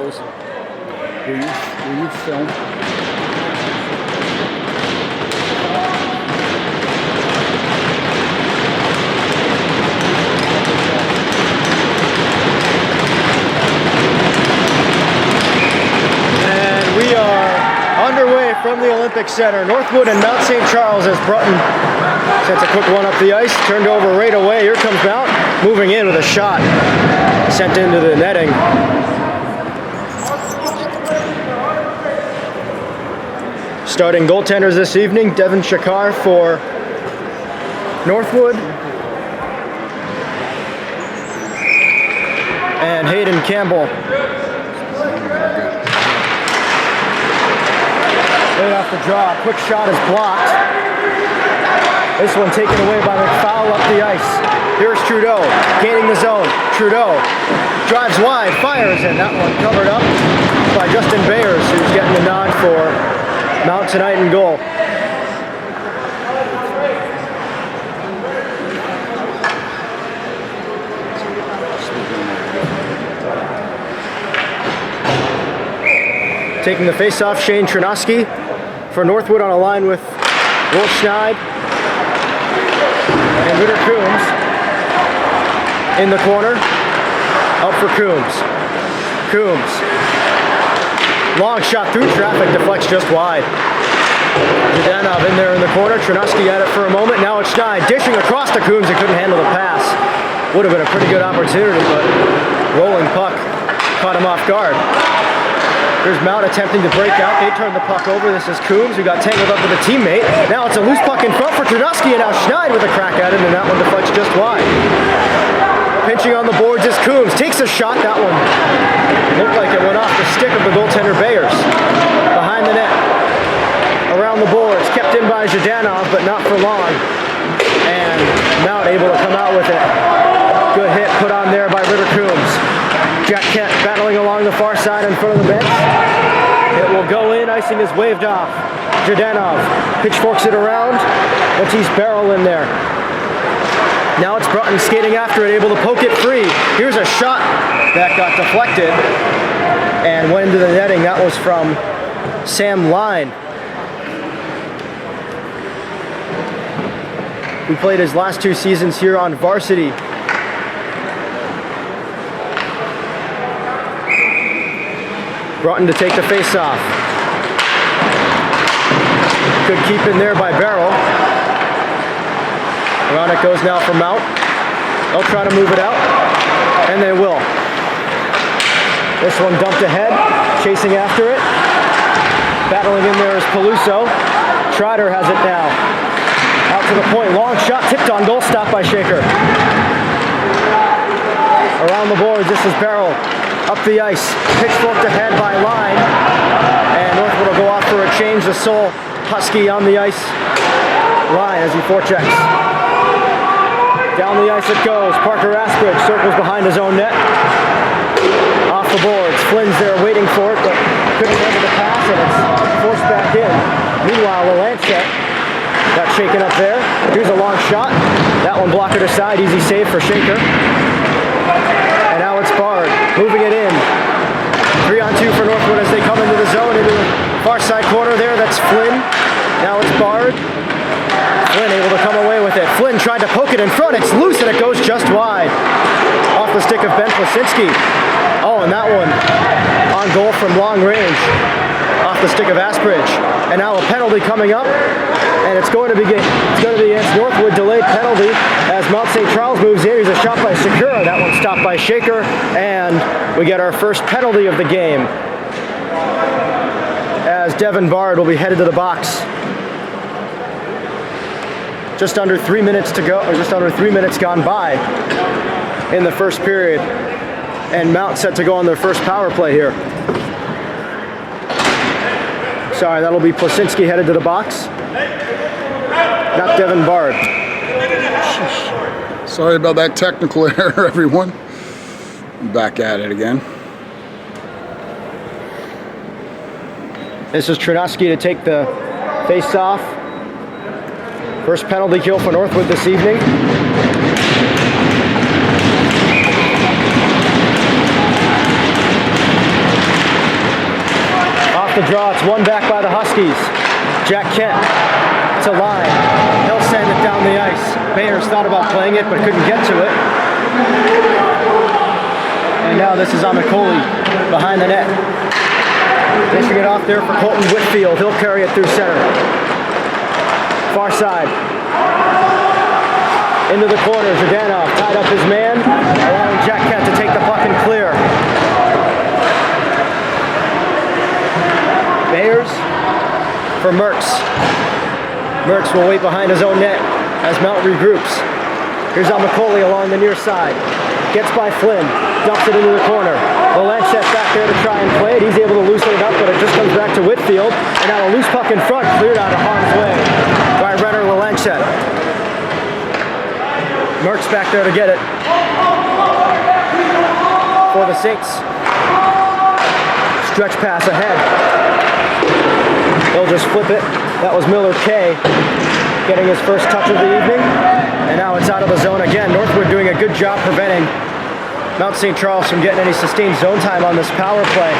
photos. Will you film? And we are underway from the Olympic Center. Northwood and Mount St. Charles as Broughton sets a quick one up the ice, turned over right away. Here comes Mount, moving in with a shot, sent into the netting. Starting goaltenders this evening, Devin Shakar for Northwood and Hayden Campbell. Right off the draw, quick shot is blocked. This one taken away by McFowle up the ice. Here's Trudeau, gaining the zone. Trudeau drives wide, fires, and that one covered up by Justin Bayers, who's getting the nod for Mount tonight in goal. Taking the face-off, Shane Chernosky for Northwood on a line with Will Schneid and Ritter Coombs in the corner. Up for Coombs. Coombs. Long shot through traffic, deflects just wide. Zhdanov in there in the corner. Chernosky at it for a moment. Now it's Schneid dishing across to Coombs and couldn't handle the pass. Would have been a pretty good opportunity, but rolling puck caught him off guard. Here's Mount attempting to break out. They turn the puck over. This is Coombs, who got tangled up with a teammate. Now it's a loose puck in front for Chernosky, and now Schneid with a crack at it, and that one deflects just wide. Pinching on the boards is Coombs. Takes a shot. That one looked like it went off the stick of the goaltender Bayers. Behind the net. Around the boards. Kept in by Zhdanov, but not for long. And Mount able to come out with it. Good hit put on there by Ritter Coombs. Jack Kent battling along the far side in front of the bench. It will go in. Icing is waved off. Zhdanov pitchforks it around. Matisse Barrel in there. Now it's Broughton skating after it, able to poke it free. Here's a shot that got deflected and went into the netting. That was from Sam Line, who played his last 2 seasons here on varsity. Broughton to take the face-off. Good keep in there by Barrel. Around it goes now for Mount. They'll try to move it out, and they will. This one dumped ahead, chasing after it. Battling in there is Peluso. Trotter has it now. Out to the point, long shot, tipped on goal, stopped by Shaker. Around the boards, this is Barrel. Up the ice, pitchforked ahead by Line. And Northwood will go off for a change. The sole Husky on the ice. Line as he forechecks. Down the ice it goes. Parker Aspridge circles behind his own net. Off the boards. Flynn's there waiting for it, but couldn't handle the pass, and it's forced back in. Meanwhile, Lancet got shaken up there. Here's a long shot. That one blocked it aside. Easy save for Shaker. And now it's Bard moving it in. 3-on-2 for Northwood as they come into the zone, into the far side corner there. That's Flynn. Now it's Bard. Flynn able to come away with it. Flynn tried to poke it in front. It's loose and it goes just wide. Off the stick of Ben Plasinski. Oh, and that one on goal from long range. Off the stick of Aspridge. And now a penalty coming up. And it's going to be against Northwood. Delayed penalty as Mount St. Charles moves in. Here's a shot by Sakura. That one stopped by Shaker. And we get our first penalty of the game, as Devin Bard will be headed to the box. Just under 3 minutes to go, or just under 3 minutes gone by in the first period. And Mount set to go on their first power play here. Sorry, that'll be Plasinski headed to the box. Not Devin Bard. Sorry about that technical error, everyone. Back at it again. This is Chernosky to take the face-off. First penalty kill for Northwood this evening. off the draw. It's one back by the Huskies. Jack Kent to line. He'll send it down the ice. Bayers thought about playing it but couldn't get to it. And now this is on McCauley behind the net. Dishing it off there for Colton Whitfield. He'll carry it through center. Far side. Into the corner. Zhdanov tied up his man, allowing Jack Kent to take the puck and clear. Bayers for Merckx. Merckx will wait behind his own net as Mount regroups. Here's on McCauley along the near side. Gets by Flynn, dumps it into the corner. Lalanchette back there to try and play it. He's able to loosen it up, but it just comes back to Whitfield. And now a loose puck in front, cleared out of harm's way by Renner Lalanchette. Merckx back there to get it for the Saints. Stretch pass ahead. They'll just flip it. That was Miller K getting his first touch of the evening. And now it's out of the zone again. Northwood doing a good job preventing Mount St. Charles from getting any sustained zone time on this power play.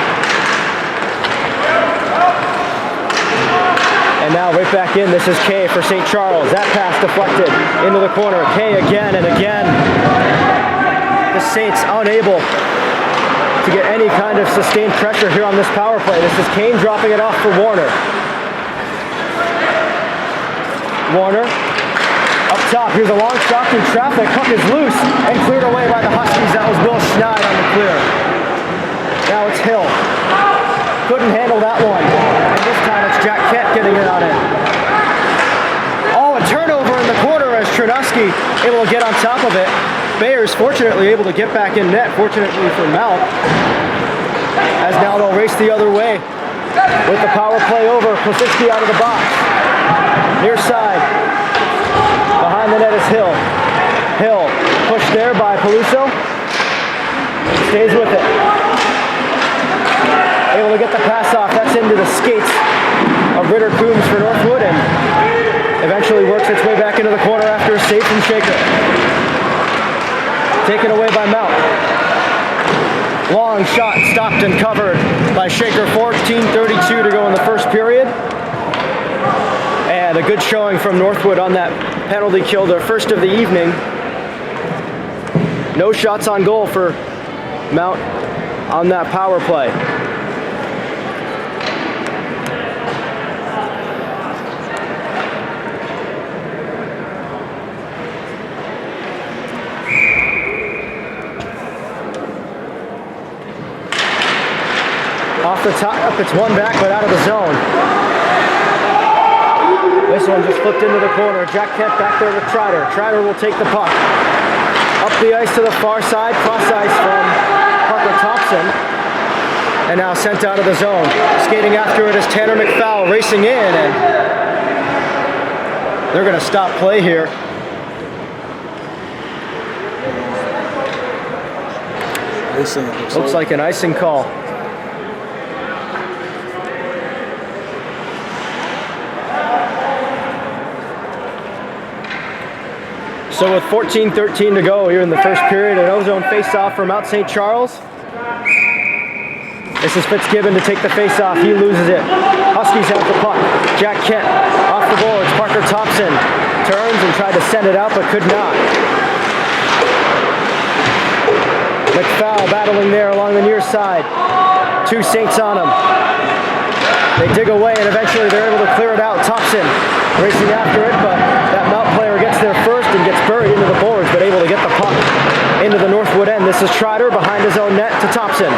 And now right back in, this is K for St. Charles. That pass deflected into the corner. K again and again. The Saints unable to get any kind of sustained pressure here on this power play. This is Kane dropping it off for Warner. Warner up top. Here's a long shot through traffic. Puck is loose and cleared away by the Huskies. That was Will Schneid on the clear. Now it's Hill. Couldn't handle that one. And this time it's Jack Kent getting it on it. Oh, a turnover in the corner as Chernosky able to get on top of it. Bayers fortunately able to get back in net, fortunately for Mount. As now they'll race the other way. With the power play over, Klasiski out of the box. Near side. Behind the net is Hill. Hill pushed there by Peluso. Stays with it. Able to get the pass off. That's into the skates of Ritter Coombs for Northwood and eventually works its way back into the corner after a save from Shaker. Taken away by Mount. Long shot stopped and covered by Shaker. 14:32 to go in the first period. And a good showing from Northwood on that penalty kill, their first of the evening. No shots on goal for Mount on that power play. Off the top, it's one back, but out of the zone. This one just flipped into the corner. Jack Kent back there with Trotter. Trotter will take the puck. Up the ice to the far side. Cross ice from Parker Thompson. And now sent out of the zone. Skating after it is Tanner McFowle racing in. And they're going to stop play here. Looks like an icing call. So with 14:13 to go here in the first period, an O-zone face-off for Mount St. Charles. This is Fitzgibbon to take the face-off. He loses it. Huskies have the puck. Jack Kent off the boards. Parker Thompson turns and tried to send it out but could not. McFowle battling there along the near side. Two Saints on him. They dig away and eventually they're able to clear it out. Thompson racing after it, but that Mount player gets there first and gets buried into the boards, but able to get the puck into the Northwood end. This is Trotter behind his own net to Thompson.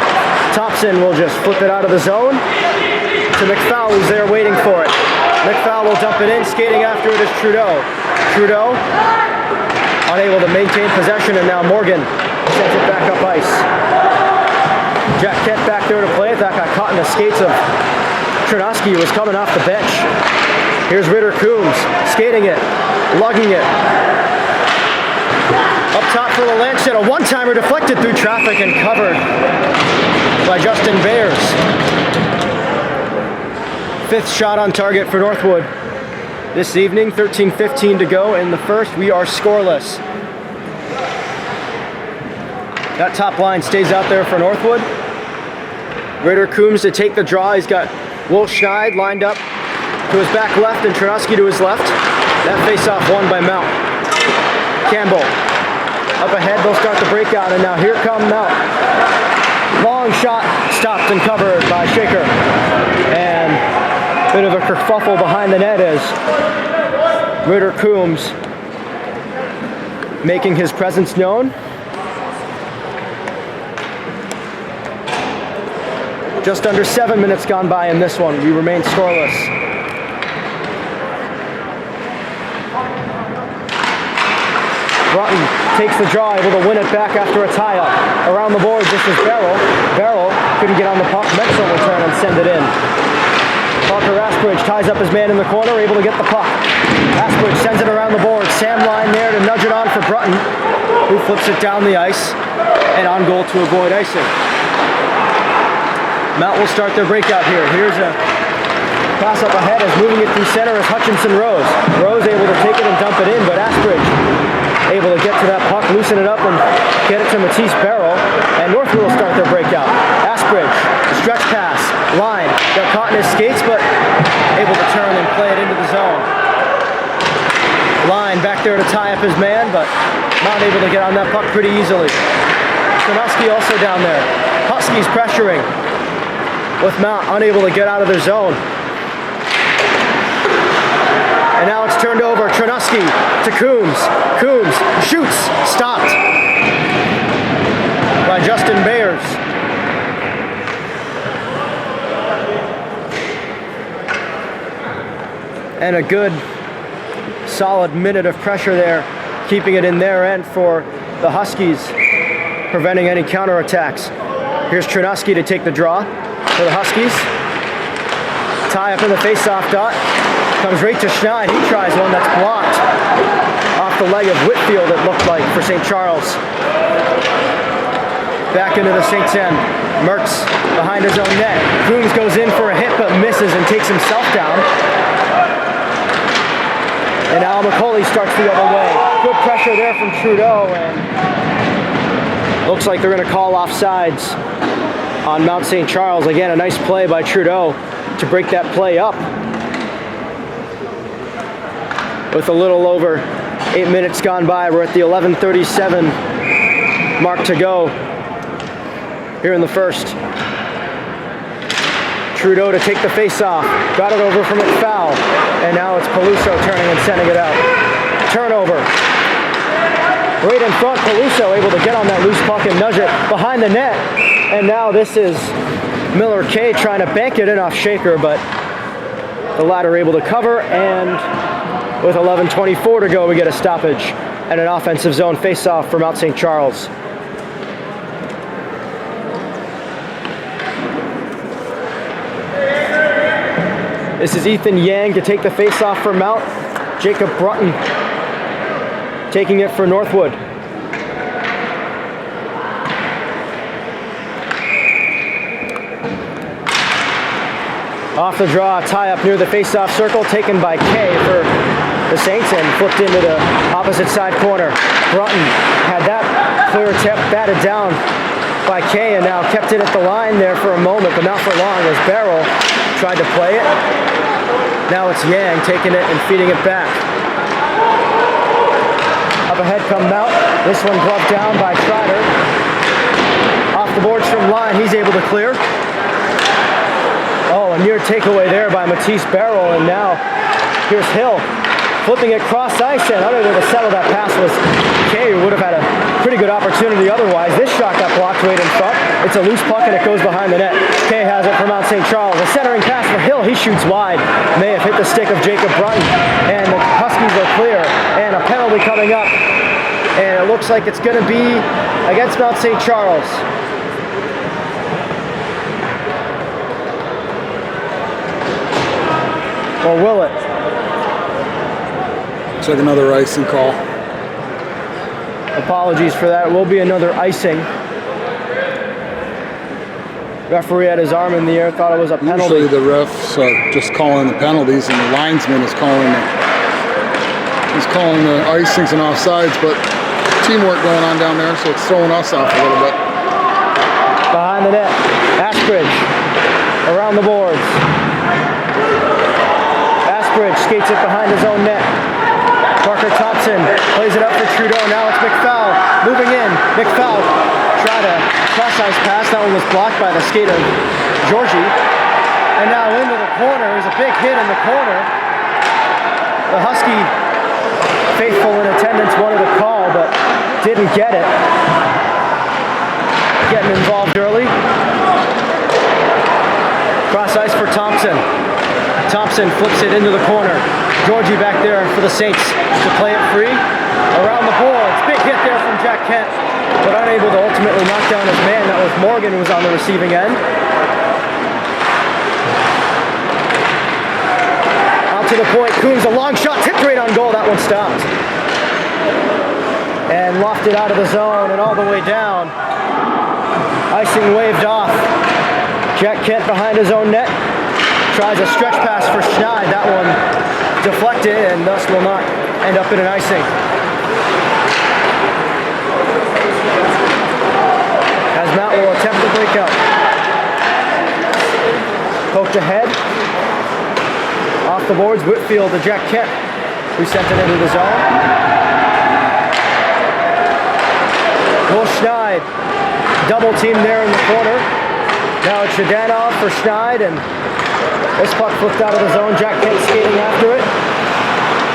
Thompson will just flip it out of the zone to McFowle, who's there waiting for it. McFowle will dump it in. Skating after it is Trudeau. Trudeau unable to maintain possession, and now Morgan sends it back up ice. Jack Kent back there to play it. That got caught in the skates of Chernosky, who was coming off the bench. Here's Ritter Coombs skating it, lugging it. Up top for Lalanchette, a one-timer deflected through traffic and covered by Justin Bayers. Fifth shot on target for Northwood this evening. 13:15 to go in the first. We are scoreless. That top line stays out there for Northwood. Ritter Coombs to take the draw. He's got Will Schneid lined up to his back left and Chernosky to his left. That face-off won by Mount. Campbell up ahead, they'll start the breakout, and now here come Mount. Long shot, stopped and covered by Shaker. And a bit of a kerfuffle behind the net as Ritter Coombs making his presence known. Just under 7 minutes gone by in this one. We remain scoreless. Broughton takes the draw, able to win it back after a tie-up. Around the board, this is Barrel. Barrel couldn't get on the puck. Metzel will turn and send it in. Parker Asbridge ties up his man in the corner, able to get the puck. Asbridge sends it around the board. Sam Line there to nudge it on for Broughton, who flips it down the ice and on goal to avoid icing. Mount will start their breakout here. Here's a pass up ahead as moving it through center is Hutchinson Rose. Rose able to take it and dump it in, but Asbridge able to get to that puck, loosen it up, and get it to Matisse Barrel. And Northwood will start their breakout. Asbridge, stretch pass, Line, got caught in his skates, but able to turn and play it into the zone. Line back there to tie up his man, but not able to get on that puck pretty easily. Chernosky also down there. Huskies pressuring, with Mount unable to get out of their zone. And now it's turned over. Chernosky to Coombs. Coombs shoots. Stopped by Justin Bayers. And a good solid minute of pressure there, keeping it in their end for the Huskies, preventing any counterattacks. Here's Chernosky to take the draw for the Huskies. Tie up in the face-off dot. Comes right to Schneid. He tries one that's blocked off the leg of Whitfield, it looked like, for St. Charles. Back into the Saints end. Mertz behind his own net. Coombs goes in for a hit but misses and takes himself down. And Al McCauley starts the other way. Good pressure there from Trudeau, and looks like they're going to call offsides on Mount St. Charles. Again, a nice play by Trudeau to break that play up. With a little over 8 minutes gone by, we're at the 11:37 mark to go here in the first. Trudeau to take the face-off. Got it over from McFowl. And now it's Peluso turning and sending it out. Turnover. Right in front, Peluso able to get on that loose puck and nudge it behind the net. And now this is Miller Kay trying to bank it in off Shaker, but the latter able to cover, and with 11:24 to go, we get a stoppage and an offensive zone face-off for Mount St. Charles. This is Ethan Yang to take the face-off for Mount. Jacob Broughton taking it for Northwood. Off the draw, tie up near the face-off circle, taken by Kay for the Saints and flipped into the opposite side corner. Broughton had that clear tip batted down by Kay and now kept it at the line there for a moment, but not for long as Barrel tried to play it. Now it's Yang taking it and feeding it back. Up ahead come Mount. This one gloved down by Schreider. Off the boards from Line, he's able to clear. Oh, a near takeaway there by Matisse Barrel, and now here's Hill flipping it cross ice, and unable to settle that pass was Kay, who would have had a pretty good opportunity otherwise. This shot got blocked right in front. It's a loose puck and it goes behind the net. Kay has it from Mount St. Charles. A centering pass for Hill. He shoots wide. May have hit the stick of Jacob Broughton, and the Huskies are clear. And a penalty coming up, and it looks like it's going to be against Mount St. Charles. Or will it? Looks like another icing call. Apologies for that. It will be another icing. Referee had his arm in the air, thought it was a penalty. Usually the refs are just calling the penalties, and the linesman is calling the icings and offsides, but teamwork going on down there, so it's throwing us off a little bit. Behind the net, Asbridge around the boards. skates it behind his own net. Parker Thompson plays it up for Trudeau. Now it's McFowle moving in. McFowle tried a cross-ice pass. That one was blocked by the skate of Georgie. And now into the corner. There's a big hit in the corner. The Husky faithful in attendance wanted a call, but didn't get it. Getting involved early. Cross ice for Thompson. Thompson flips it into the corner. Georgie back there for the Saints to play it free. Around the boards. Big hit there from Jack Kent, but unable to ultimately knock down his man. That was Morgan who was on the receiving end. Out to the point. Coombs, a long shot, tipped right on goal. That one stopped. And lofted out of the zone and all the way down. Icing waved off. Jack Kent behind his own net. Tries a stretch pass for Schneid. That one deflected and thus will not end up in an icing. As Matt will attempt to break out. Poked ahead. Off the boards, Whitfield to Jack Kent, who sent it into the zone. Will Schneid double team there in the corner. Now it's Zhdanov for Schneid, and this puck flipped out of the zone. Jack Kent skating after it.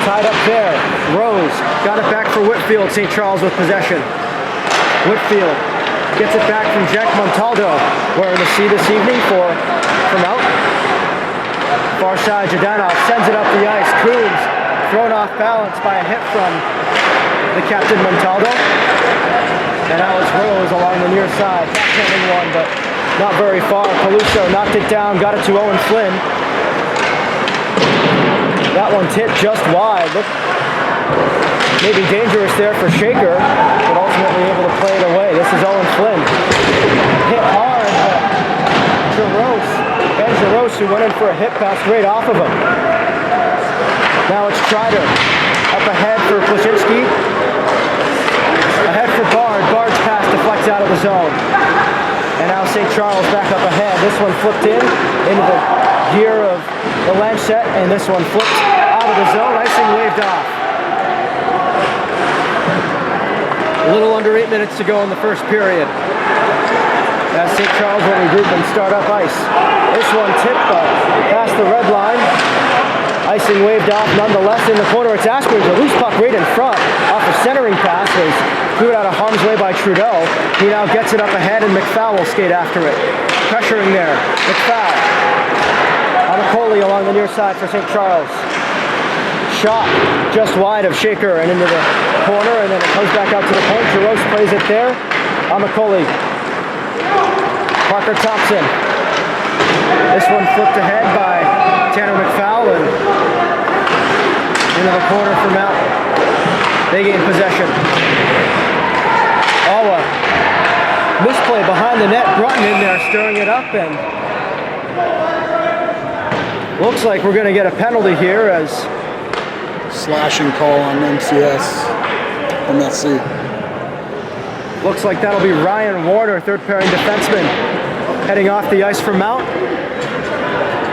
Tied up there. Rose got it back for Whitfield. St. Charles with possession. Whitfield gets it back from Jack Montaldo. Wearing the C this evening from out. Far side, Zhdanov sends it up the ice. Coombs thrown off balance by a hit from the captain Montaldo. And now it's Rose along the near side. Backhanding one, but not very far. Peluso knocked it down, got it to Owen Flynn. That one tipped just wide. Looked maybe dangerous there for Shaker, but ultimately able to play it away. This is Owen Flynn. Hit hard, but Ben Jaros, who went in for a hit pass right off of him. Now it's Strider. Up ahead for Plashinsky. Ahead for Bard. Bard's pass deflects out of the zone. And now St. Charles back up ahead. This one flipped into the gear of the Lancet, and this one flipped out of the zone. Icing waved off. A little under 8 minutes to go in the first period. As St. Charles will regroup and start up ice. This one tipped past the red line. Icing waved off nonetheless in the corner. It's Askridge, a loose puck right in front off a centering pass. Was threw it out of harm's way by Trudeau. He now gets it up ahead and McFowle will skate after it. Pressuring there. McFowle. Amicoli along the near side for St. Charles. Shot just wide of Shaker and into the corner, and then it comes back out to the point. Jaros plays it there. Amicoli. Parker Thompson. This one flipped ahead by Tanner McFowle and into the corner for Mount. They gain possession. Oh, a misplay behind the net. Brunton in there stirring it up, and looks like we're going to get a penalty here as Slashing call on MSC. Looks like that'll be Ryan Warner, third pairing defenseman, heading off the ice for Mount.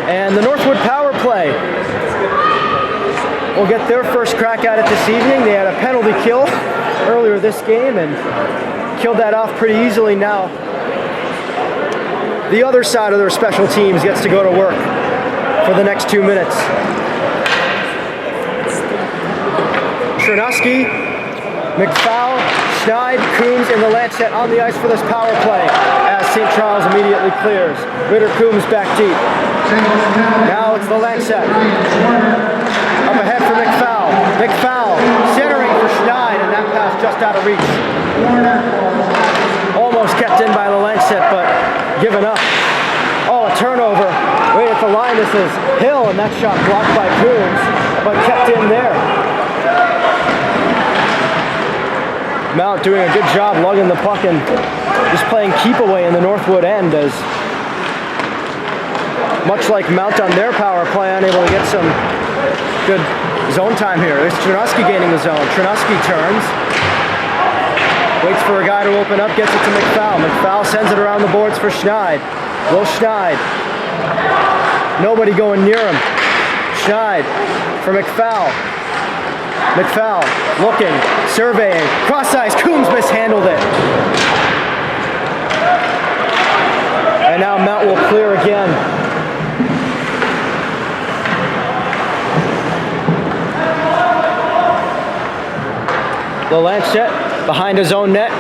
And the Northwood power play will get their first crack at it this evening. They had a penalty kill earlier this game and killed that off pretty easily. Now the other side of their special teams gets to go to work for the next 2 minutes. Chernosky, McFowle, Schneid, Coombs, and the Lancet on the ice for this power play as St. Charles immediately clears. Ritter Coombs back deep. Now it's the Lancet. Up ahead for McFowle. McFowle centering for Schneid, and that pass just out of reach. Almost kept in by the Lancet, but given up. Oh, a turnover right at the line. This is Hill, and that shot blocked by Coombs, but kept in there. Mount doing a good job lugging the puck and just playing keep away in the Northwood end, as much like Mount on their power play, unable to get some good zone time here. There's Chernosky gaining the zone. Chernosky turns, waits for a guy to open up, gets it to McFowle. McFowle sends it around the boards for Schneid. Will Schneid. Nobody going near him. Schneid for McFowle. McFowle looking, surveying, cross ice, Coombs mishandled it. And now Mount will clear again. Lancet behind his own net,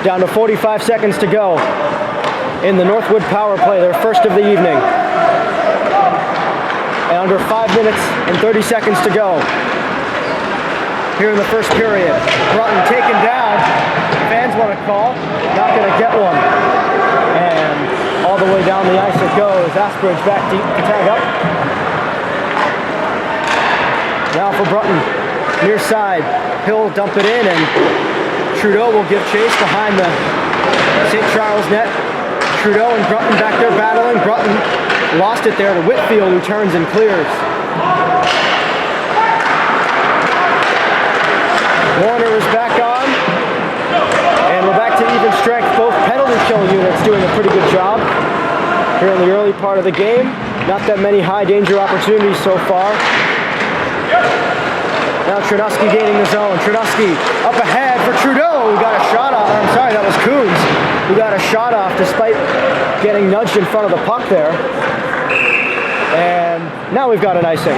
down to 45 seconds to go in the Northwood power play, their first of the evening. And under 5 minutes and 30 seconds to go here in the first period. Broughton taken down. Fans want to call, not going to get one. And all the way down the ice it goes. Aspridge back deep to tag up. Now for Broughton, near side. He'll dump it in, and Trudeau will give chase behind the St. Charles net. Trudeau and Broughton back there battling. Broughton lost it there to Whitfield, who turns and clears. Warner is back on, and we're back to even strength. Both penalty kill units doing a pretty good job here in the early part of the game. Not that many high danger opportunities so far. Now Trinusky gaining the zone. Trinusky up ahead for Trudeau, who got a shot off. I'm sorry, that was Coombs, who got a shot off despite getting nudged in front of the puck there. And now we've got an icing.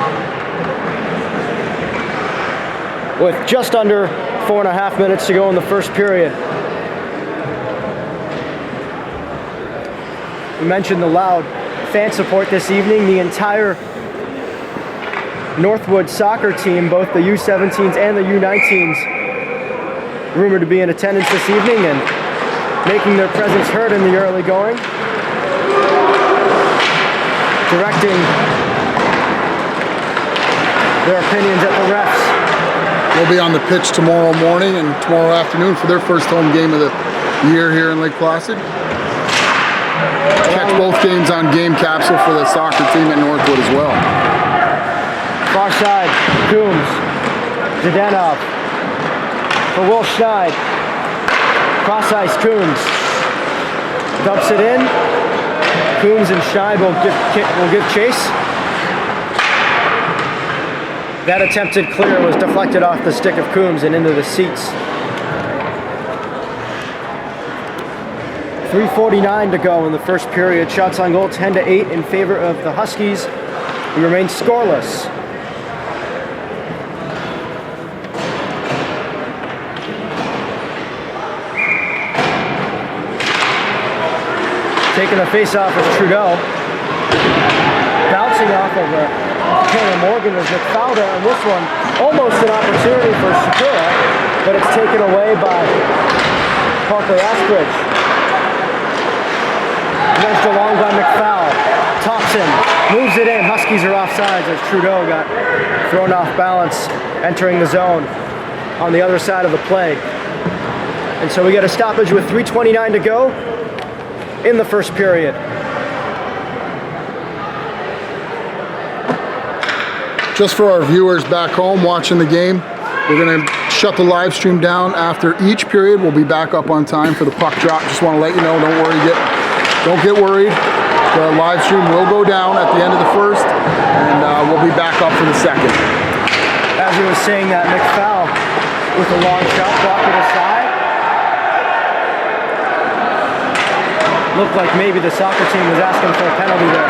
With just under 4.5 minutes to go in the first period. We mentioned the loud fan support this evening. The entire Northwood soccer team, both the U17s and the U19s, rumored to be in attendance this evening and making their presence heard in the early going. Directing their opinions at the refs. They'll be on the pitch tomorrow morning and tomorrow afternoon for their first home game of the year here in Lake Placid. Catch both games on Game Capsule for the soccer team at Northwood as well. Far side, Coombs, Zdenov for Will Schneid. Cross ice, Coombs dumps it in. Coombs and Schneid will give chase. That attempted clear was deflected off the stick of Coombs and into the seats. 3:49 to go in the first period. Shots on goal 10-8 in favor of the Huskies, who remain scoreless. Taking a face-off with Trudeau. Bouncing off of Taylor Morgan was McFowle there on this one. Almost an opportunity for Shakura, but it's taken away by Parker Aspridge. Wedged along by McFowle. Thompson moves it in. Huskies are offsides as Trudeau got thrown off balance entering the zone on the other side of the play. And so we get a stoppage with 3:29 to go in the first period. Just for our viewers back home watching the game, we're going to shut the live stream down after each period. We'll be back up on time for the puck drop. Just want to let you know, don't get worried. The live stream will go down at the end of the first, and we'll be back up for the second. As he was saying that, McFowle with a long shot blocked it aside. Looked like maybe the soccer team was asking for a penalty there.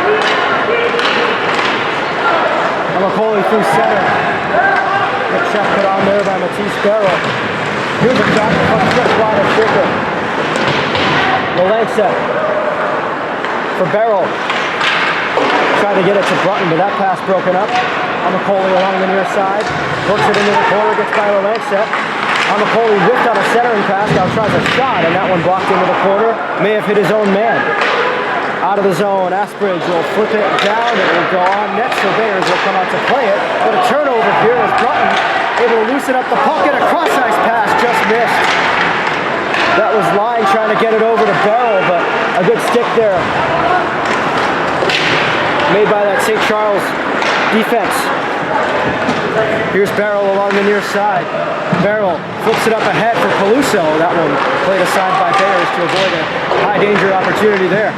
McCauley through center. Good check put on there by Matisse Barrow. Here's a shot from just wide of Stricker. Lancet for Barrow. Tried to get it to Broughton, but that pass broken up. McCauley along the near side. Works it into the corner, gets by Lancet. McCauley whipped on a centering pass, now tries a shot, and that one blocked into the corner. May have hit his own man. Out of the zone, Aspridge will flip it down, it will go on net, Surveyors will come out to play it, but a turnover here as Broughton able to loosen up the puck, and a cross-ice pass just missed. That was Line trying to get it over to Barrel, but a good stick there made by that St. Charles defense. Here's Barrel along the near side. Barrel flips it up ahead for Peluso. That one played aside by Bears to avoid a high danger opportunity there.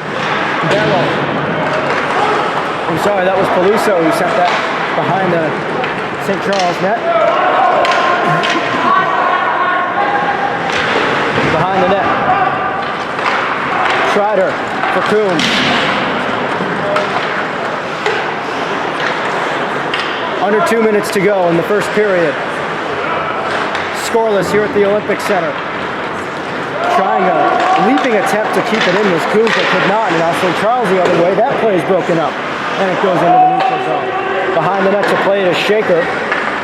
Barrel. I'm sorry, that was Peluso who sent that behind the St. Charles net. Behind the net. Schreider for Coombs. Under 2 minutes to go in the first period. Scoreless here at the Olympic Center. Trying a leaping attempt to keep it in was Coombs, but could not. And now St. Charles the other way. That play is broken up. And it goes into the neutral zone. Behind the net to play it is Shaker.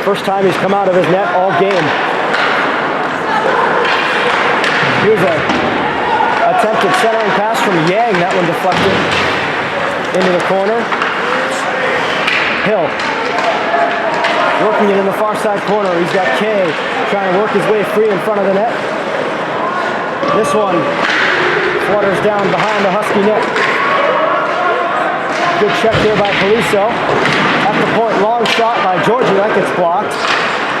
First time he's come out of his net all game. Here's a attempted centering pass from Yang. That one deflected into the corner. Hill working it in the far side corner. He's got Kay trying to work his way free in front of the net. This one flutters down behind the Husky net. Good check there by Poliso. At the point, long shot by Georgie. That gets blocked.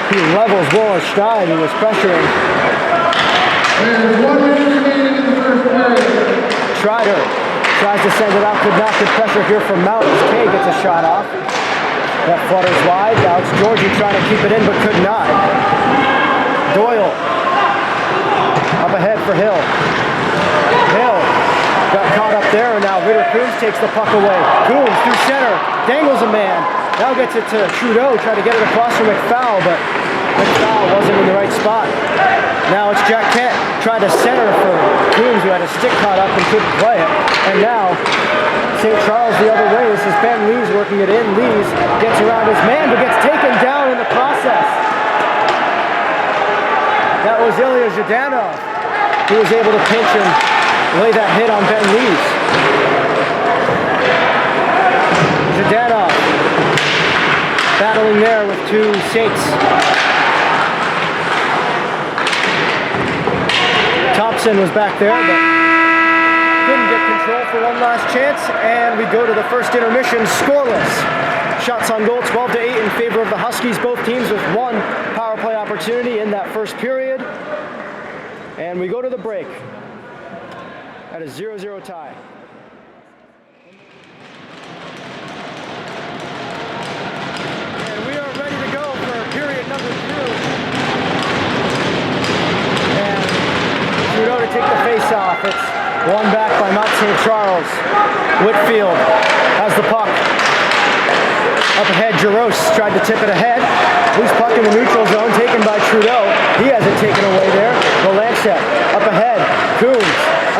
He levels Wallace Stein, who was pressuring. There's 1 minute remaining in the first period. Schreider tries to send it out. Could not get pressure here from Mountains. Kay gets a shot off. That flutters wide. Now it's Georgie trying to keep it in, but could not. Doyle up ahead for Hill. Hill got caught up there, and now Ritter Coombs takes the puck away. Coombs through center, dangles a man. Now gets it to Trudeau, trying to get it across for McFowle, but McFowle wasn't in the right spot. Now it's Jack Kent trying to center for Coombs, who had a stick caught up and couldn't play it. And now St. Charles the other way. This is Ben Lees working it in. Lees gets around his man, but gets taken down in the process. That was Ilya Zhdanov, who was able to pinch and lay that hit on Ben Lees. Zhdanov battling there with two Saints. Thompson was back there, but couldn't get control for one last chance, and we go to the first intermission scoreless. Shots on goal 12-8 in favor of the Huskies. Both teams with one power play opportunity in that first period. And we go to the break at a 0-0 tie. And we are ready to go for period number 2. And Trudeau to take the face off. It's won back by Mount St. Charles. Whitfield has the puck. Up ahead, Jaros tried to tip it ahead. Loose puck in the neutral zone, taken by Trudeau. He has it taken away there. Valencia up ahead. Coombs.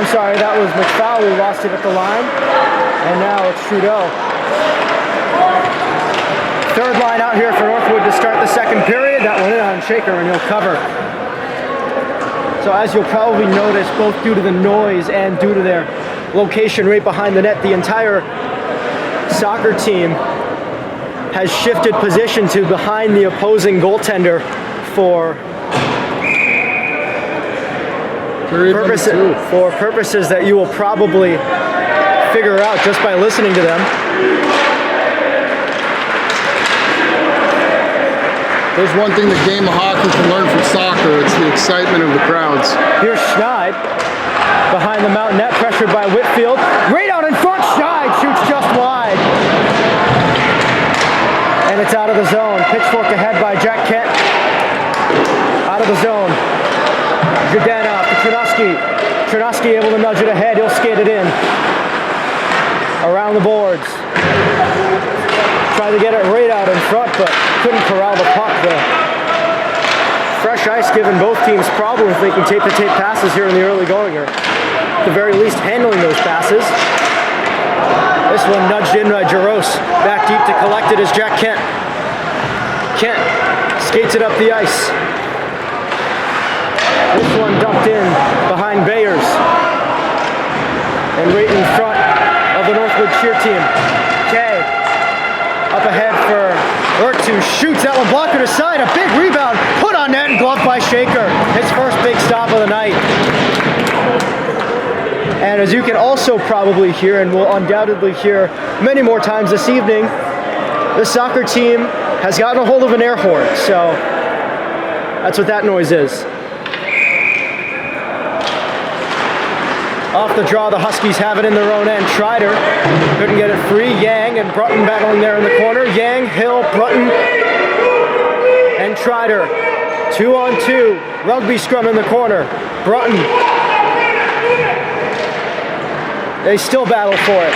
I'm sorry, that was McFowle who lost it at the line. And now it's Trudeau. Third line out here for Northwood to start the second period. That one in on Shaker, and he'll cover. So as you'll probably notice, both due to the noise and due to their location right behind the net, the entire soccer team has shifted position to behind the opposing goaltender for purposes that you will probably figure out just by listening to them. There's one thing the game of hockey can learn from soccer. It's the excitement of the crowds. Here's Schneid behind the mountain net, pressured by Whitfield. Right out in front, Schneid shoots just wide. And it's out of the zone. Pitchfork ahead by Jack Kent. Out of the zone. Zhdanov to Chernovsky. Chernovsky able to nudge it ahead. He'll skate it in. Around the boards. Tried to get it right out in front, but couldn't corral the puck. The fresh ice giving both teams problems making tape-to-tape passes here in the early going, or at the very least handling those passes. This one nudged in by Jaros. Back deep to collect it is Jack Kent. Kent skates it up the ice. This one dumped in behind Bayers. And right in front of the Northwood cheer team. Kay up ahead for Urtu. Shoots that one, blocked it aside. A big rebound, put on net and gloved by Shaker. His first big stop of the night. And as you can also probably hear, and will undoubtedly hear many more times this evening, the soccer team has gotten a hold of an air horn. So that's what that noise is. Off the draw, the Huskies have it in their own end. Schreider couldn't get it free. Yang and Brutton battling there in the corner. Yang, Hill, Brutton Ben Trider, 2-on-2, rugby scrum in the corner. Brunton. They still battle for it.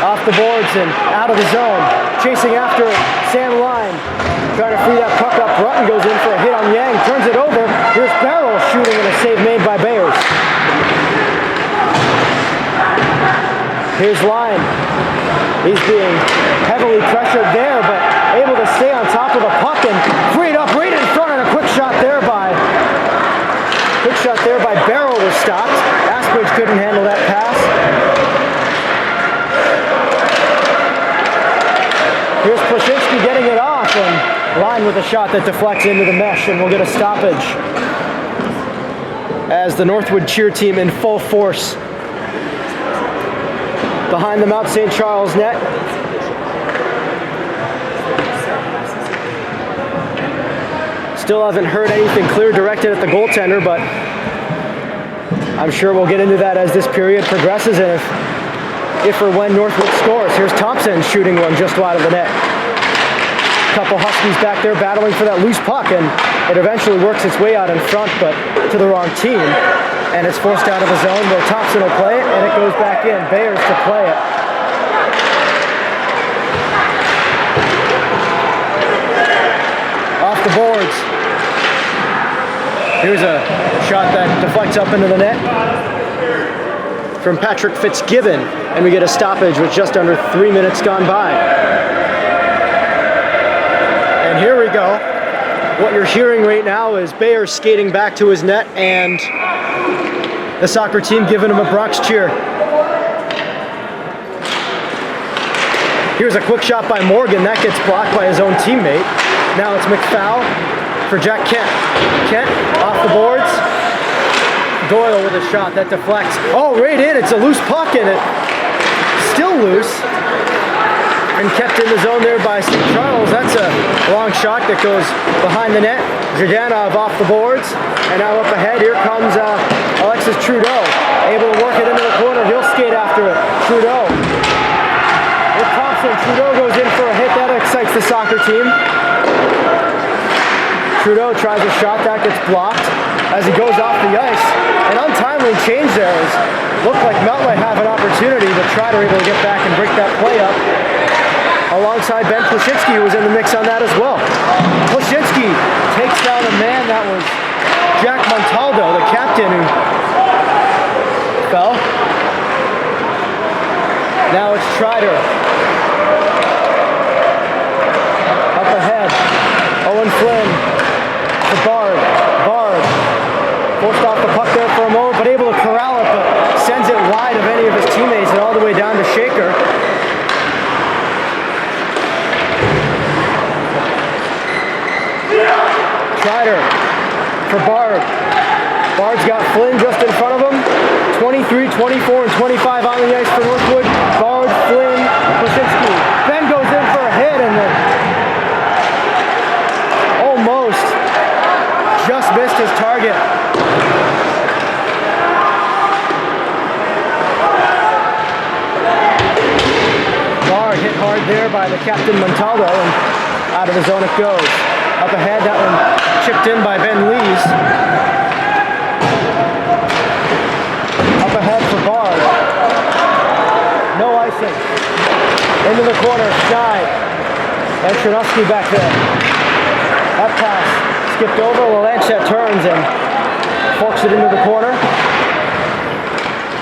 Off the boards and out of the zone. Chasing after it, Sam Line. Trying to free that puck up. Brunton goes in for a hit on Yang, turns it over. Here's Barrel shooting and a save made by Bayers. Here's Line. He's being heavily pressured there, but able to stay on top of the puck and freed up right in front, and a quick shot there by Barrel was stopped. Asbridge couldn't handle that pass. Here's Plashinsky getting it off, and Line with a shot that deflects into the mesh, and we'll get a stoppage as the Northwood cheer team in full force behind the Mount St. Charles net. Still haven't heard anything clear directed at the goaltender, but I'm sure we'll get into that as this period progresses, and if or when Northwood scores. Here's Thompson shooting one just wide of the net. Couple Huskies back there battling for that loose puck, and it eventually works its way out in front, but to the wrong team. And it's forced out of the zone where Thompson will play it, and it goes back in. Bayers to play it. Off the boards. Here's a shot that deflects up into the net from Patrick Fitzgibbon, and we get a stoppage with just under 3 minutes gone by. And here we go. What you're hearing right now is Bayers skating back to his net, and the soccer team giving him a Bronx cheer. Here's a quick shot by Morgan. That gets blocked by his own teammate. Now it's McFowle for Jack Kent. Kent off the boards. Doyle with a shot that deflects. Oh, right in. It's a loose puck, and it's still loose. And kept in the zone there by St. Charles. That's a long shot that goes behind the net. Zhirdanov off the boards. And now up ahead, here comes Alexis Trudeau. Able to work it into the corner. He'll skate after it. Trudeau. With Thompson, Trudeau goes in for a hit. That excites the soccer team. Trudeau tries a shot. That gets blocked as he goes off the ice. An untimely change there. Looked like Melt might have an opportunity, but Trider able to get back and break that play up. Alongside Ben Plashinsky, who was in the mix on that as well. Plashinsky takes down a man. That was Jack Montaldo, the captain, who fell. Now it's Trider. Up ahead, Owen Flynn to Bard. Bard forced off the puck there for a moment, but able to corral it, but sends it wide of any of his teammates and all the way down to Shaker. Trider for Bard. Bard's got Flynn just in front of him. 23, 24, and 25 on the ice for Northwood. Bard, Flynn, Plashinsky. Ben goes in for a hit, and then almost just missed his target. Bard hit hard there by the captain Montaldo, and out of the zone it goes. Up ahead, that one chipped in by Ben Lees. Up ahead for Bard. No icing. Into the corner, Schneider. And Chernovsky back there. That pass skipped over. Lalanchette turns and forks it into the corner.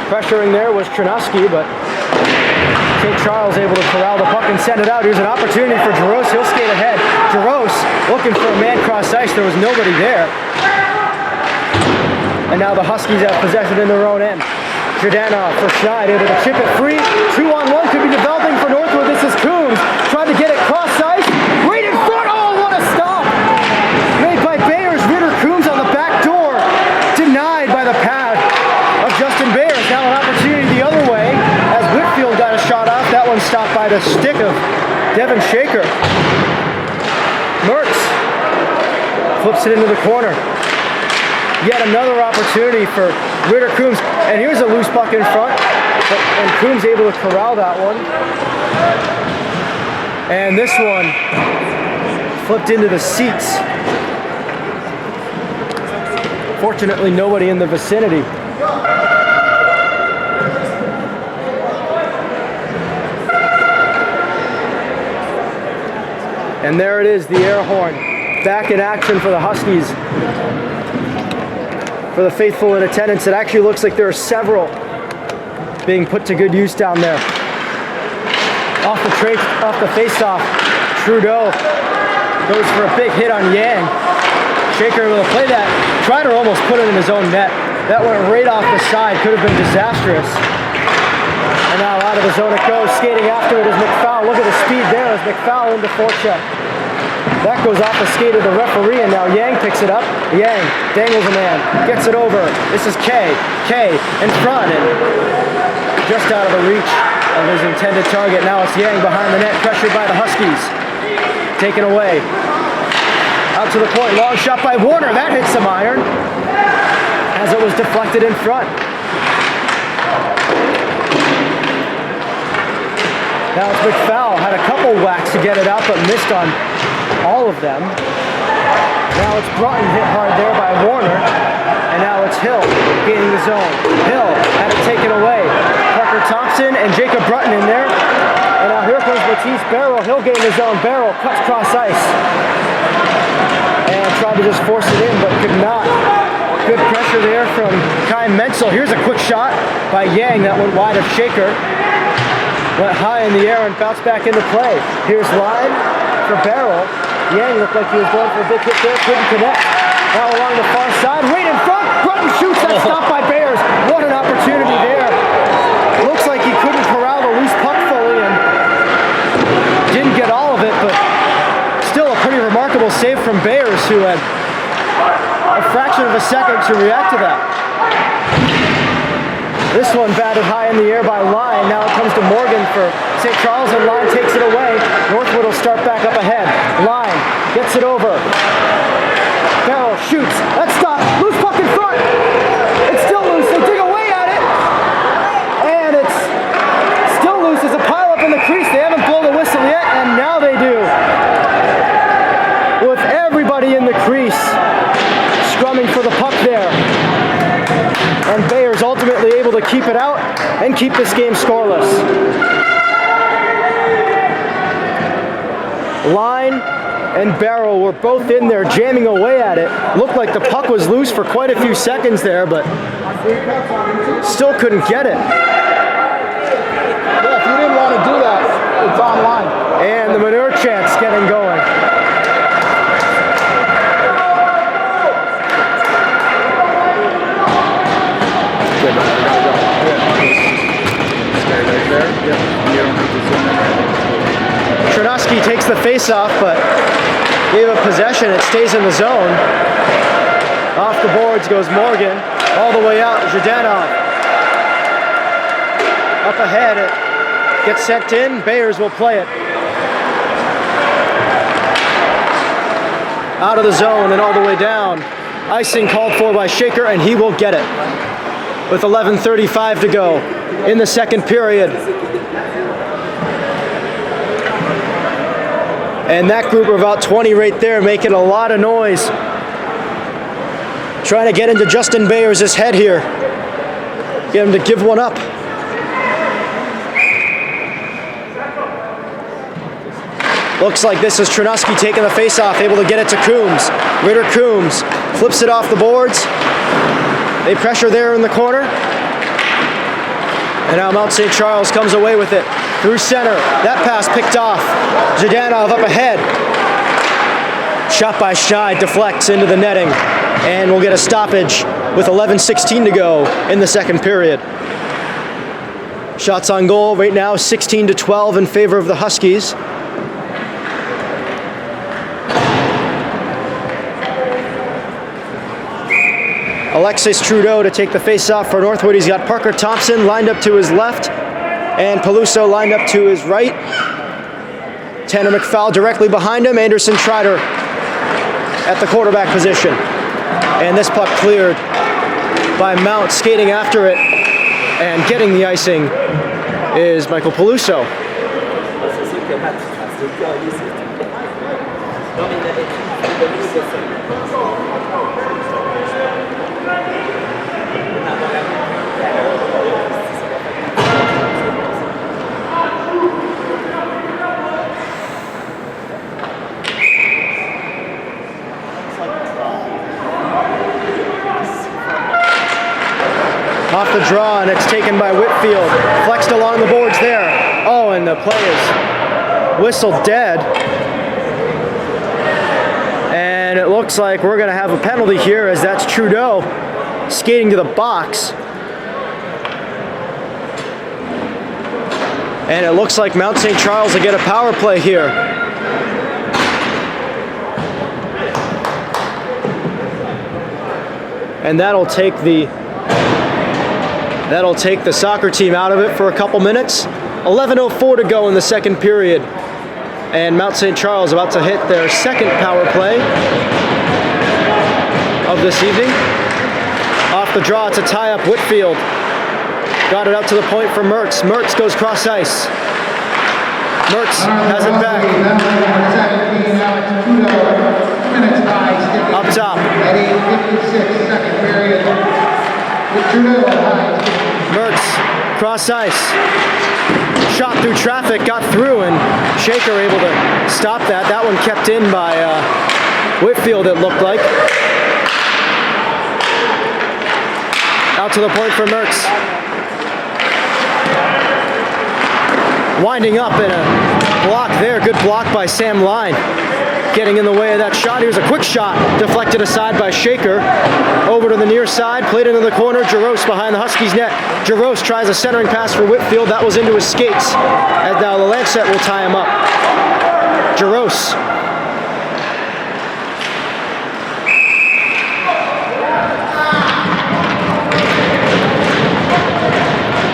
Pressuring there was Chernovsky, but St. Charles able to corral the puck and send it out. Here's an opportunity for Jaros. He'll skate ahead. Jaros looking for a man cross ice. There was nobody there. And now the Huskies have possession in their own end. Zhirdanov for Schneider, able to chip it free. 2-on-1 could be developing for Northwood. This is Coombs. Tried to get it cross ice. Right in front. Oh, what a stop. Made by Bayers. Ritter Coombs on the back door. Denied by the pad of Justin Bayers. Now an opportunity the other way as Whitfield got a shot off. That one stopped by the stick of Devin Shaker. Mertz flips it into the corner. Yet another opportunity for Ritter Coombs. And here's a loose puck in front. And Coombs able to corral that one. And this one flipped into the seats. Fortunately, nobody in the vicinity. And there it is, the air horn. Back in action for the Huskies. For the faithful in attendance, it actually looks like there are several being put to good use down there. Off the face-off, Trudeau goes for a big hit on Yang. Shaker will play that. Trider almost put it in his own net. That went right off the side, could have been disastrous. And now out of the zone it goes. Skating after it is McFowle. Look at the speed there as McFowle into forecheck. That goes off the skate of the referee, and now Yang picks it up. Yang dangles a man, gets it over. This is K. K in front, and just out of the reach of his intended target. Now it's Yang behind the net, pressured by the Huskies. Taken away. Out to the point, long shot by Warner. That hits some iron as it was deflected in front. Now it's McFowle, had a couple whacks to get it out, but missed on all of them. Now it's Brunton hit hard there by Warner, and now it's Hill gaining the zone. Hill had it taken away. Parker Thompson and Jacob Brunton in there. And now here comes Matisse Barrow. Hill gaining his zone. Barrow cuts cross ice. And tried to just force it in, but could not. Good pressure there from Kai Menzel. Here's a quick shot by Yang that went wide of Shaker. Went high in the air and bounced back into play. Here's line for Barrow. Yang looked like he was going for a big hit there, couldn't connect. Now along the far side, right in front. Brunton shoots, that stop by Bears. What an opportunity there. Looks like he couldn't corral the loose puck fully and didn't get all of it, but still a pretty remarkable save from Bears, who had a fraction of a second to react to that. This one batted high in the air by Line. Now it comes to Morgan for St. Charles, and Line takes it away. Northwood will start back up ahead. Line gets it over. Barrow shoots. That's stopped. Loose puck in front. It's still loose. They dig away at it. And it's still loose. There's a pile up in the crease. They haven't blown the whistle yet, and now they do. With everybody in the crease scrumming for the puck there. And Bayers ultimately able to keep it out and keep this game scoreless. Line and Barrow were both in there jamming away at it. Looked like the puck was loose for quite a few seconds there, but still couldn't get it. Yeah, if you didn't want to do that, it's online. And the manure chant's getting going. Chernosky takes the face-off, but gave up possession. It stays in the zone. Off the boards goes Morgan. All the way out, Zhdanov. Up ahead, it gets sent in. Bayers will play it. Out of the zone and all the way down. Icing called for by Shaker, and he will get it. With 11:35 to go in the second period. And that group of about 20 right there making a lot of noise. Trying to get into Justin Bayers' head here. Get him to give one up. Looks like this is Chernosky taking the face-off, able to get it to Coombs. Ritter Coombs flips it off the boards. They pressure there in the corner. And now Mount St. Charles comes away with it. Through center. That pass picked off. Zhdanov up ahead. Shot by Scheid deflects into the netting. And we'll get a stoppage with 11:16 to go in the second period. Shots on goal right now 16-12 in favor of the Huskies. Alexis Trudeau to take the face-off for Northwood. He's got Parker Thompson lined up to his left and Peluso lined up to his right. Tanner McFowle directly behind him. Anderson Trider at the quarterback position. And this puck cleared by Mount, skating after it and getting the icing is Michael Peluso. Off the draw, and it's taken by Whitfield. Flexed along the boards there. Oh, and the play is whistled dead. And it looks like we're going to have a penalty here, as that's Trudeau skating to the box. And it looks like Mount St. Charles will get a power play here. And that'll take the soccer team out of it for a couple minutes. 11:04 to go in the second period. And Mount St. Charles about to hit their second power play of this evening. Off the draw, it's a tie-up. Whitfield got it up to the point for Mertz. Mertz goes cross ice. Mertz has it back. Up top. Mertz, cross ice. Shot through traffic, got through, and Shaker able to stop that. That one kept in by Whitfield, it looked like. Out to the point for Mertz. Winding up in a block there. Good block by Sam Line. Getting in the way of that shot. Here's a quick shot, deflected aside by Shaker. Over to the near side, played into the corner. Jaros behind the Huskies net. Jaros tries a centering pass for Whitfield. That was into his skates. And now the Lancet will tie him up. Jaros.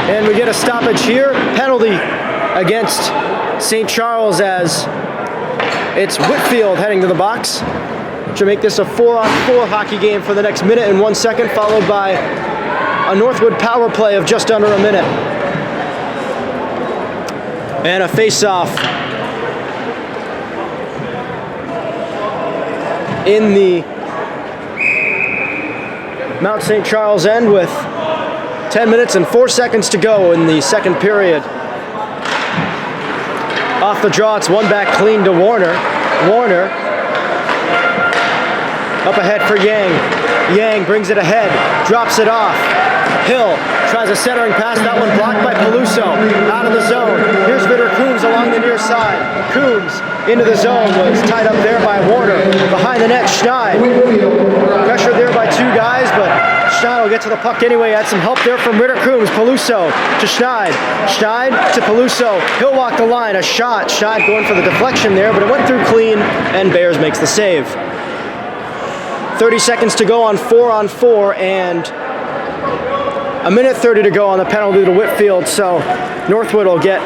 And we get a stoppage here. Penalty against St. Charles, as it's Whitfield heading to the box to make this a 4-on-4 hockey game for the next minute and 1 second, followed by a Northwood power play of just under a minute. And a face-off in the Mount St. Charles end with 10 minutes and 4 seconds to go in the second period. Off the draw, it's one back clean to Warner. Warner up ahead for Yang. Yang brings it ahead, drops it off. Hill tries a centering pass, that one blocked by Peluso. Out of the zone. Here's Vitter Coombs along the near side. Coombs into the zone, was tied up there by Warner. Behind the net, Schneid. Pressured there by two guys, but Schneid will get to the puck anyway. Had some help there from Ritter Coombs. Peluso to Schneid. Schneid to Peluso. He'll walk the line. A shot. Schneid going for the deflection there, but it went through clean, and Bears makes the save. 30 seconds to go on 4-on-4, and a minute 30 to go on the penalty to Whitfield, so Northwood will get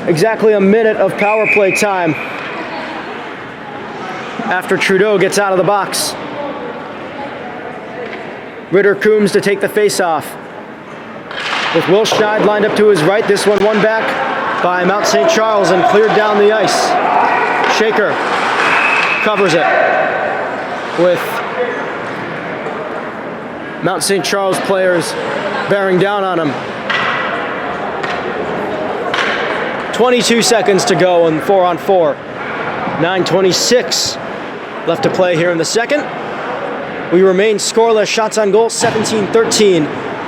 exactly a minute of power play time after Trudeau gets out of the box. Ritter Coombs to take the face-off. With Will Schneid lined up to his right, this one won back by Mount St. Charles and cleared down the ice. Shaker covers it with Mount St. Charles players bearing down on him. 22 seconds to go in 4-on-4. 9:26 left to play here in the second. We remain scoreless. Shots on goal 17-13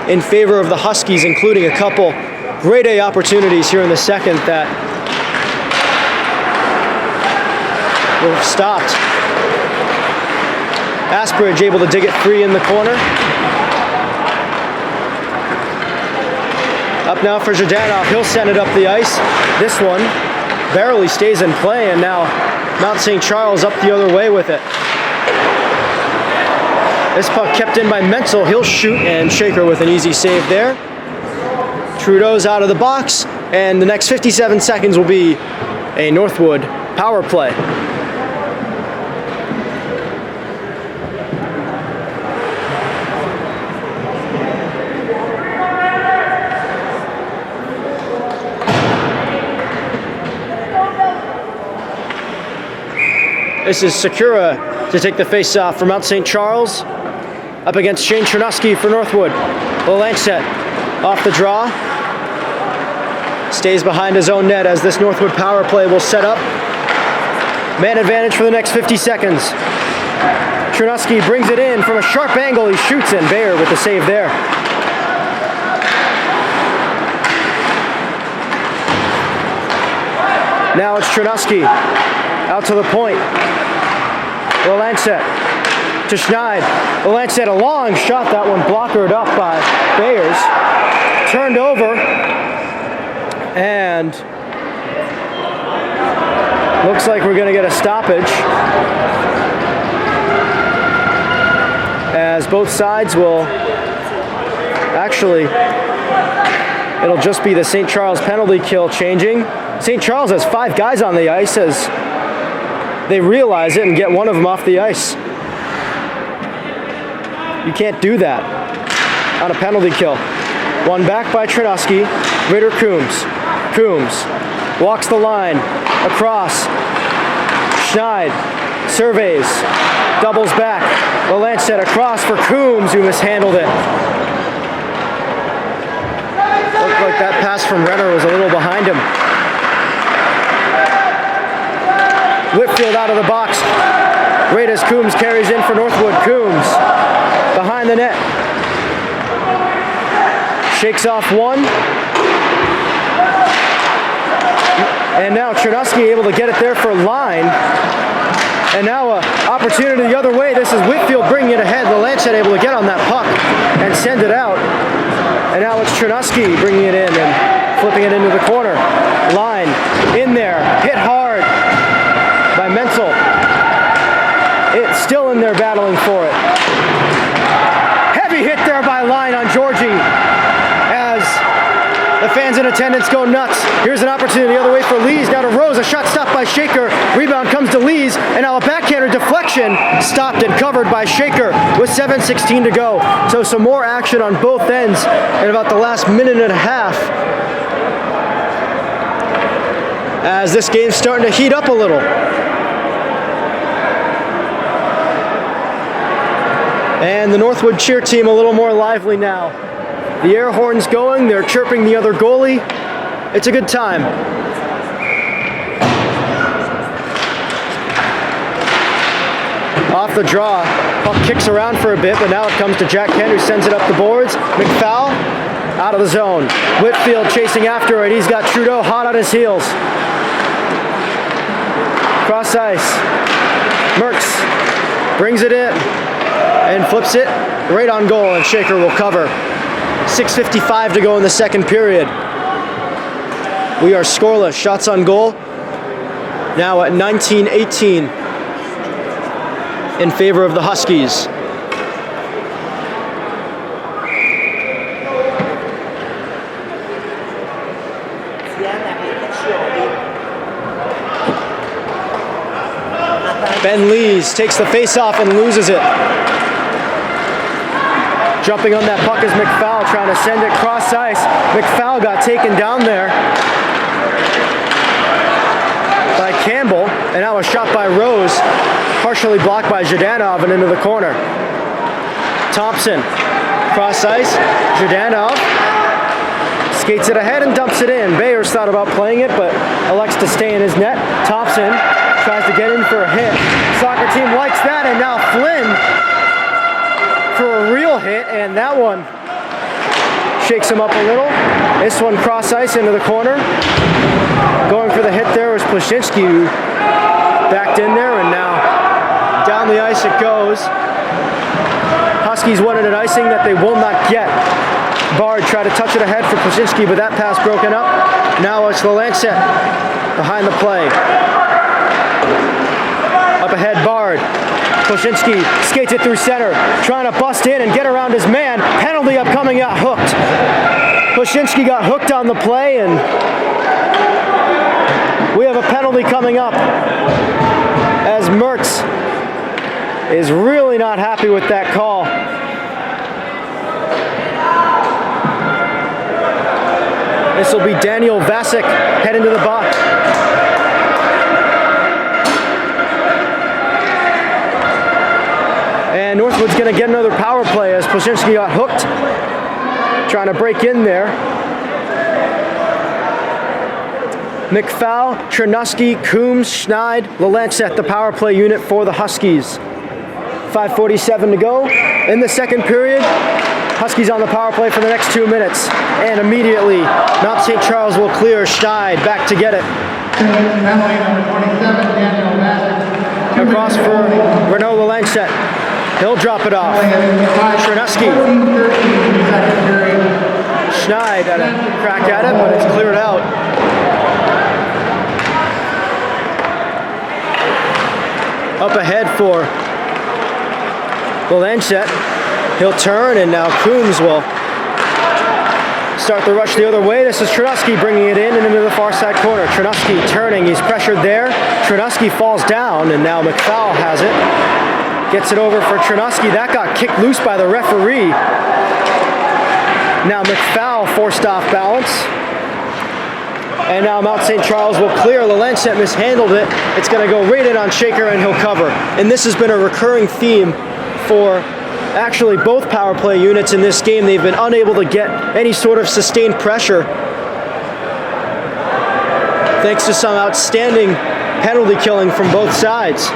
in favor of the Huskies, including a couple grade A opportunities here in the second that were stopped. Asbridge able to dig it free in the corner. Up now for Zhdanov. He'll send it up the ice. This one barely stays in play, and now Mount St. Charles up the other way with it. This puck kept in by Menzel. He'll shoot, and Shaker with an easy save there. Trudeau's out of the box, and the next 57 seconds will be a Northwood power play. This is Sakura to take the face-off for Mount St. Charles. Up against Shane Chernuski for Northwood. Lancet off the draw. Stays behind his own net as this Northwood power play will set up. Man advantage for the next 50 seconds. Chernuski brings it in from a sharp angle. He shoots and Bayer with the save there. Now it's Chernuski out to the point. Lancet to Schneid. Lancet, a long shot. That one blockered up by Bayers. Turned over. And looks like we're going to get a stoppage. As both sides will actually, it'll just be the St. Charles penalty kill changing. St. Charles has 5 guys on the ice as they realize it and get one of them off the ice. You can't do that on a penalty kill. One back by Chernuski. Ritter Coombs. Coombs walks the line across. Schneid surveys, doubles back. Lancet across for Coombs, who mishandled it. Looked like that pass from Renner was a little behind him. Whitfield out of the box. Right as Coombs carries in for Northwood. Coombs behind the net. Shakes off one. And now Chernuski able to get it there for line. And now an opportunity the other way. This is Whitfield bringing it ahead. Lancet able to get on that puck and send it out. And now it's Chernuski bringing it in and flipping it into the corner. Line in there. Hit hard by Menzel. It's still in there battling for it. Heavy hit there by Line on Georgie as the fans in attendance go nuts. Here's an opportunity the other way for Lees. Now to Rose. A shot stopped by Shaker. Rebound comes to Lees. And now a backhander deflection stopped and covered by Shaker with 7:16 to go. So some more action on both ends in about the last minute and a half. As this game's starting to heat up a little. And the Northwood cheer team a little more lively now. The air horn's going, they're chirping the other goalie. It's a good time. Off the draw, puck kicks around for a bit, but now it comes to Jack Kent, who sends it up the boards. McFowle out of the zone. Whitfield chasing after it. He's got Trudeau hot on his heels. Cross ice. Mertz brings it in and flips it right on goal, and Shaker will cover. 6:55 to go in the second period. We are scoreless. Shots on goal now at 19-18 in favor of the Huskies. Ben Lees takes the face-off and loses it. Jumping on that puck is McFowle, trying to send it cross ice. McFowle got taken down there by Campbell, and now a shot by Rose, partially blocked by Zhdanov and into the corner. Thompson, cross ice, Zhdanov skates it ahead and dumps it in. Bayers thought about playing it, but elects to stay in his net. Thompson tries to get in for a hit. Soccer team likes that, and now Flynn for a real hit, and that one shakes him up a little. This one cross ice into the corner. Going for the hit there was Plashinski, who backed in there, and now down the ice it goes. Huskies wanted an icing that they will not get. Bard tried to touch it ahead for Plashinski, but that pass broken up. Now it's Lancet behind the play. Up ahead, Bard. Plashinski skates it through center, trying to bust in and get around his man. Penalty upcoming, got hooked. Plashinski got hooked on the play, and we have a penalty coming up as Mertz is really not happy with that call. This will be Daniel Vasek heading to the box. And Northwood's going to get another power play as Pleszczynski got hooked, trying to break in there. McFowle, Chernuski, Coombs, Schneid, Lalenset, the power play unit for the Huskies. 5:47 to go in the second period. Huskies on the power play for the next 2 minutes. And immediately, Mount St. Charles will clear. Schneid back to get it. Across for Renaud Lalenset. He'll drop it off. Chernuski. Schneid had a crack at it, but it's cleared out. Up ahead for Lalenset. He'll turn, and now Coombs will start the rush the other way. This is Chernuski bringing it in and into the far side corner. Chernuski turning, he's pressured there. Chernuski falls down, and now McFowle has it. Gets it over for Chernuski. That got kicked loose by the referee. Now McFowle forced off balance. And now Mount St. Charles will clear. Lalenset mishandled it. It's going to go right in on Shaker, and he'll cover. And this has been a recurring theme for actually both power play units in this game. They've been unable to get any sort of sustained pressure thanks to some outstanding penalty killing from both sides.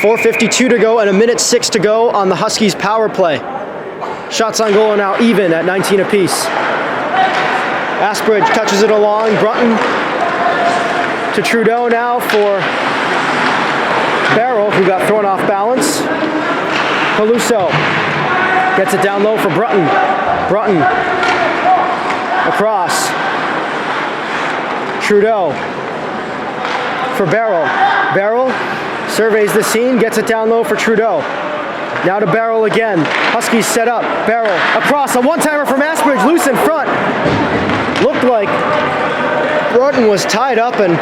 4:52 to go and 1:06 to go on the Huskies power play. Shots on goal are now even at 19 apiece. Asbridge touches it along. Brunton to Trudeau now for Barrel, who got thrown off balance. Peluso gets it down low for Brunton. Brunton across. Trudeau for Barrel. Barrel surveys the scene, gets it down low for Trudeau. Now to Barrel again. Huskies set up. Barrel across. A one-timer from Asbridge, loose in front. Looked like Brunton was tied up and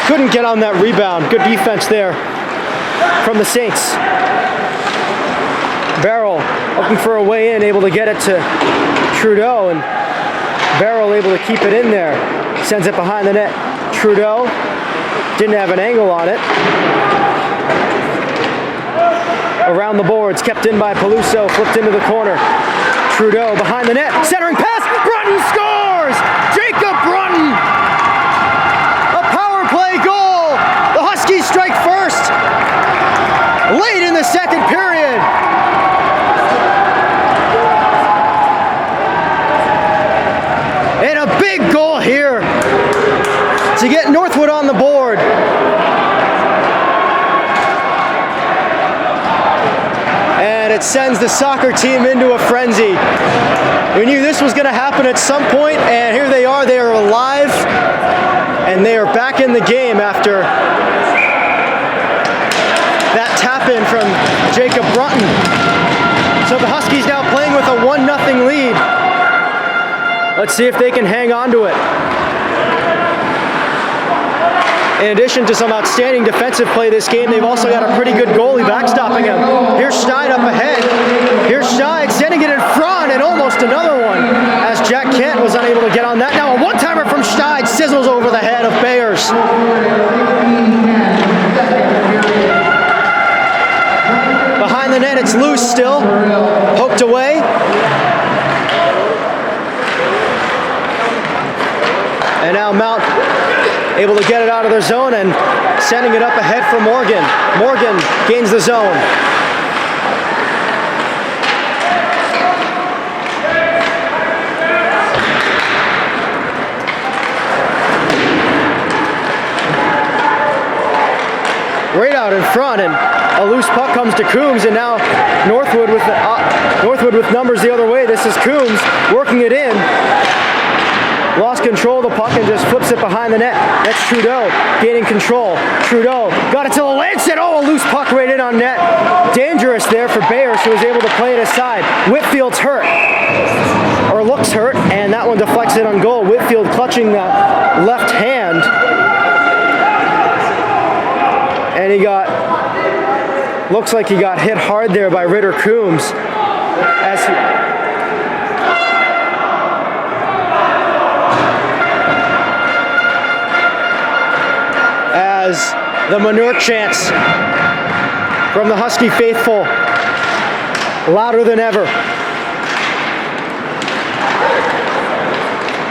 couldn't get on that rebound. Good defense there from the Saints. Barrel looking for a way in, able to get it to Trudeau, and Barrel able to keep it in there. Sends it behind the net. Trudeau didn't have an angle on it. Around the boards, kept in by Peluso, flipped into the corner. Trudeau behind the net, centering pass, Brunton scores! Jacob Brunton! A power play goal! The Huskies strike first! Late in the second period! And a big goal here to get Northwood on the board. And it sends the soccer team into a frenzy. We knew this was going to happen at some point, and here they are alive, and they are back in the game after that tap-in from Jacob Brunton. So the Huskies now playing with a 1-0 lead. Let's see if they can hang on to it. In addition to some outstanding defensive play this game, they've also got a pretty good goalie backstopping him. Here's Schneid up ahead. Here's Schneid sending it in front, and almost another one as Jack Kent was unable to get on that. Now a one-timer from Schneid sizzles over the head of Bayers. Behind the net, it's loose still. Poked away. And now Mount able to get it out of their zone and sending it up ahead for Morgan. Morgan gains the zone. Right out in front, and a loose puck comes to Coombs, and now Northwood with numbers the other way. This is Coombs working it in. Lost control of the puck and just flips it behind the net. That's Trudeau gaining control. Trudeau got it to Lalenset. Oh, a loose puck right in on net. Dangerous there for Bayers, who was able to play it aside. Whitfield's hurt, or looks hurt, and that one deflects it on goal. Whitfield clutching the left hand. And looks like he got hit hard there by Ritter Coombs. As the manure chants from the Husky faithful, louder than ever.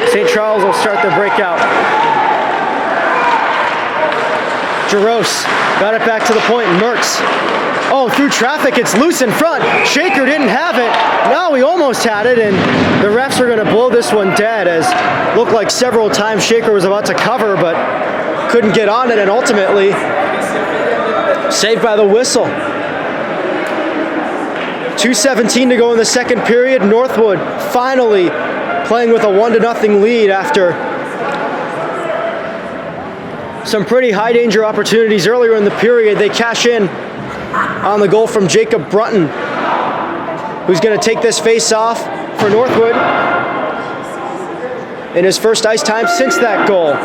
St. Charles will start their breakout. Jaros got it back to the point. Mertz. Oh, through traffic, it's loose in front. Shaker didn't have it. Now he almost had it, and the refs are going to blow this one dead, as looked like several times Shaker was about to cover, but couldn't get on it, and ultimately saved by the whistle. 2:17 to go in the second period. Northwood finally playing with a 1-0 lead after some pretty high danger opportunities earlier in the period. They cash in on the goal from Jacob Brunton, who's going to take this face off for Northwood in his first ice time since that goal.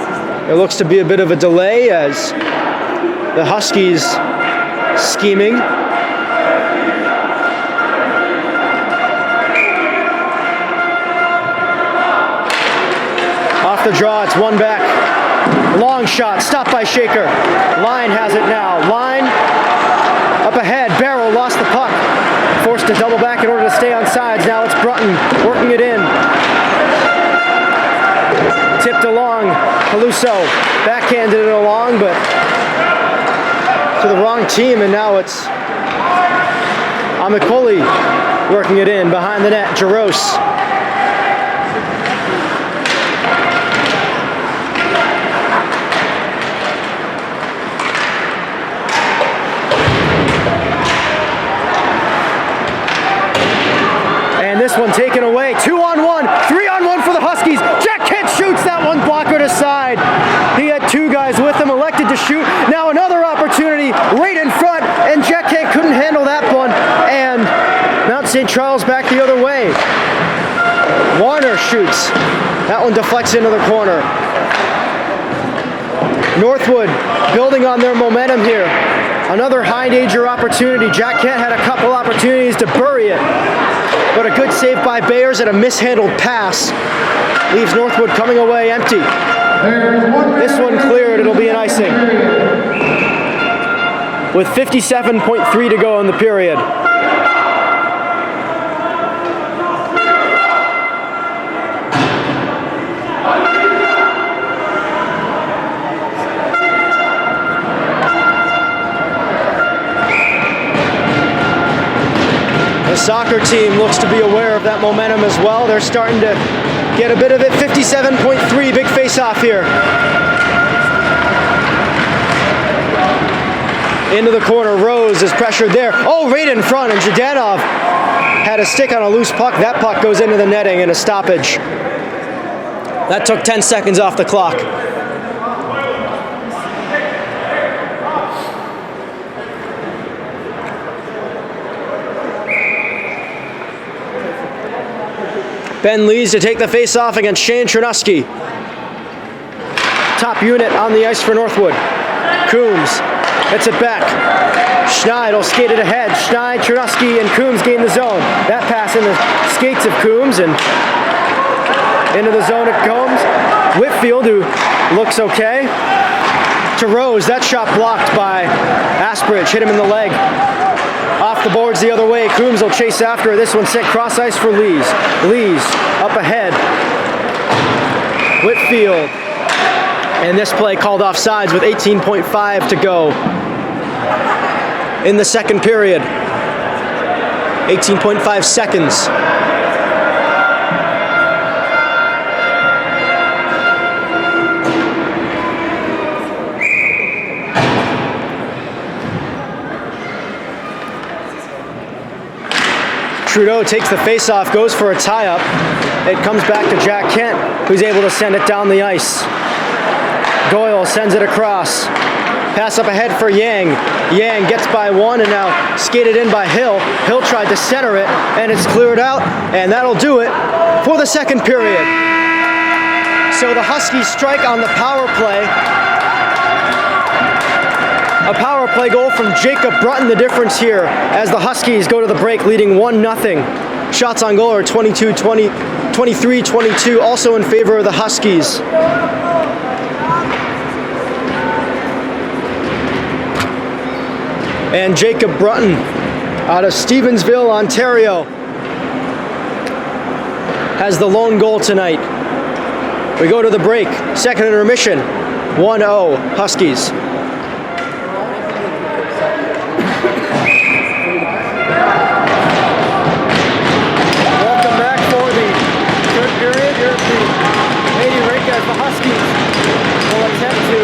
There looks to be a bit of a delay as the Huskies scheming. Off the draw, it's one back. Long shot, stopped by Shaker. Line has it now. Line up ahead. Barrow lost the puck. Forced to double back in order to stay on sides. Now it's Brunton working it in. Tipped along. Peluso backhanded it along, but to the wrong team, and now it's Amikoli working it in behind the net. Jaros. This one taken away. 2-on-1, 3-on-1 for the Huskies. Jack Kent shoots that one, blocker to side. He had two guys with him, elected to shoot. Now another opportunity right in front, and Jack Kent couldn't handle that one. And Mount St. Charles back the other way. Warner shoots. That one deflects into the corner. Northwood building on their momentum here. Another high danger opportunity. Jack Kent had a couple opportunities to bury it, but a good save by Bayers and a mishandled pass leaves Northwood coming away empty. This one cleared, it'll be an icing. With 57.3 to go in the period. Soccer team looks to be aware of that momentum as well. They're starting to get a bit of it. 57.3, big face-off here. Into the corner, Rose is pressured there. Oh, right in front, and Zhdanov had a stick on a loose puck. That puck goes into the netting and a stoppage. That took 10 seconds off the clock. Ben Lees to take the face-off against Shane Chernuski. Top unit on the ice for Northwood. Coombs gets it back. Schneid will skate it ahead. Schneid, Chernuski, and Coombs gain the zone. That pass in the skates of Coombs, and into the zone it comes. Whitfield, who looks okay. To Rose, that shot blocked by Asbridge, hit him in the leg. Off the boards the other way. Coombs will chase after. This one sent cross ice for Lees. Lees up ahead. Whitfield. And this play called off sides with 18.5 to go in the second period. 18.5 seconds. Trudeau takes the face-off, goes for a tie-up. It comes back to Jack Kent, who's able to send it down the ice. Doyle sends it across. Pass up ahead for Yang. Yang gets by one and now skated in by Hill. Hill tried to center it, and it's cleared out, and that'll do it for the second period. So the Huskies strike on the power play. A power play goal from Jacob Brunton, the difference here, as the Huskies go to the break leading 1-0. Shots on goal are 23-22, also in favor of the Huskies. And Jacob Brunton out of Stevensville, Ontario, has the lone goal tonight. We go to the break. Second intermission, 1-0 Huskies. Welcome back for the third period here at the Lady Rink as the Huskies will attempt to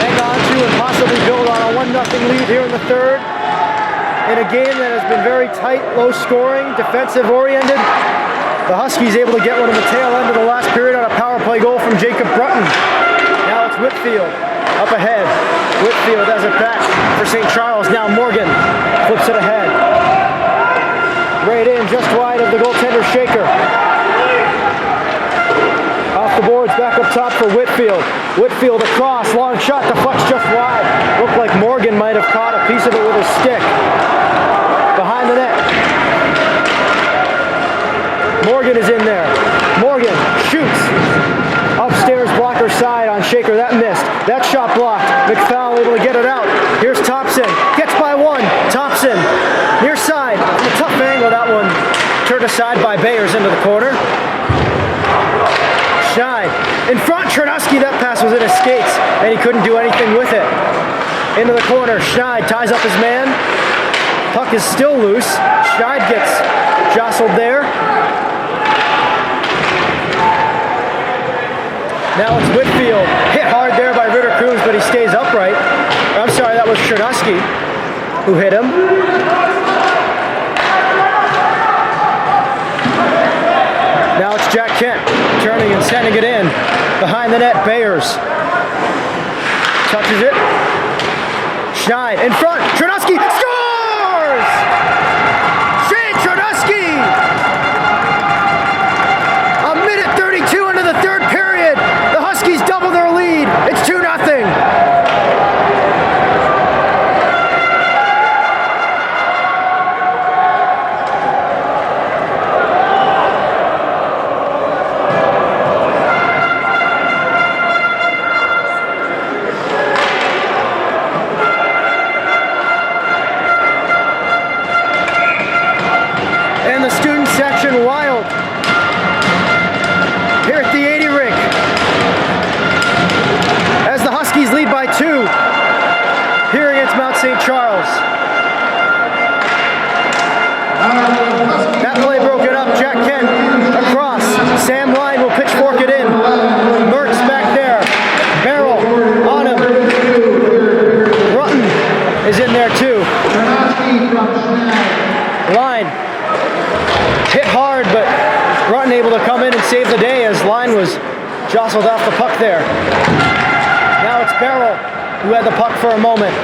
hang on to and possibly build on a 1-0 lead here in the third. In a game that has been very tight, low scoring, defensive oriented. The Huskies able to get one in the tail end of the last period on a power play goal from Jacob Brunton. Now it's Whitfield up ahead. Whitfield has it back for St. Charles. Now Morgan flips it ahead. Right in, just wide of the goaltender Shaker. Off the boards, back up top for Whitfield. Whitfield across, long shot, deflects just wide. Looked like Morgan might have caught a piece of it with his stick. Behind the net. Morgan is in there. Morgan shoots. Upstairs blocker side on Shaker. That missed. That shot blocked. McFowle able to get it out. Here's Thompson. Gets by one. Thompson. Near side. A tough angle. That one turned aside by Bayers into the corner. Schneid. In front. Chernosky. That pass was in his skates. And he couldn't do anything with it. Into the corner. Schneid ties up his man. Puck is still loose. Schneid gets jostled there. Now it's Whitfield, hit hard there by Ritter Coombs, but he stays upright. I'm sorry, that was Chernosky who hit him. Now it's Jack Kent turning and sending it in. Behind the net, Bayers touches it. Schneid in front, Chernosky scores! Shane Chernosky! A minute 32 into the third period. The Huskies double their lead. It's 2-0. And the student section wild here at the 80 rink. As the Huskies lead by 2 here against Mount St. Charles. That play broken up. Jack Kent across. Sam Line will pitchfork it in. Mertz back there. Barrel on him. Brunton is in there too. Line hit hard, but Brunton able to come in and save the day as Line was jostled off the puck there. Now it's Barrel who had the puck for a moment.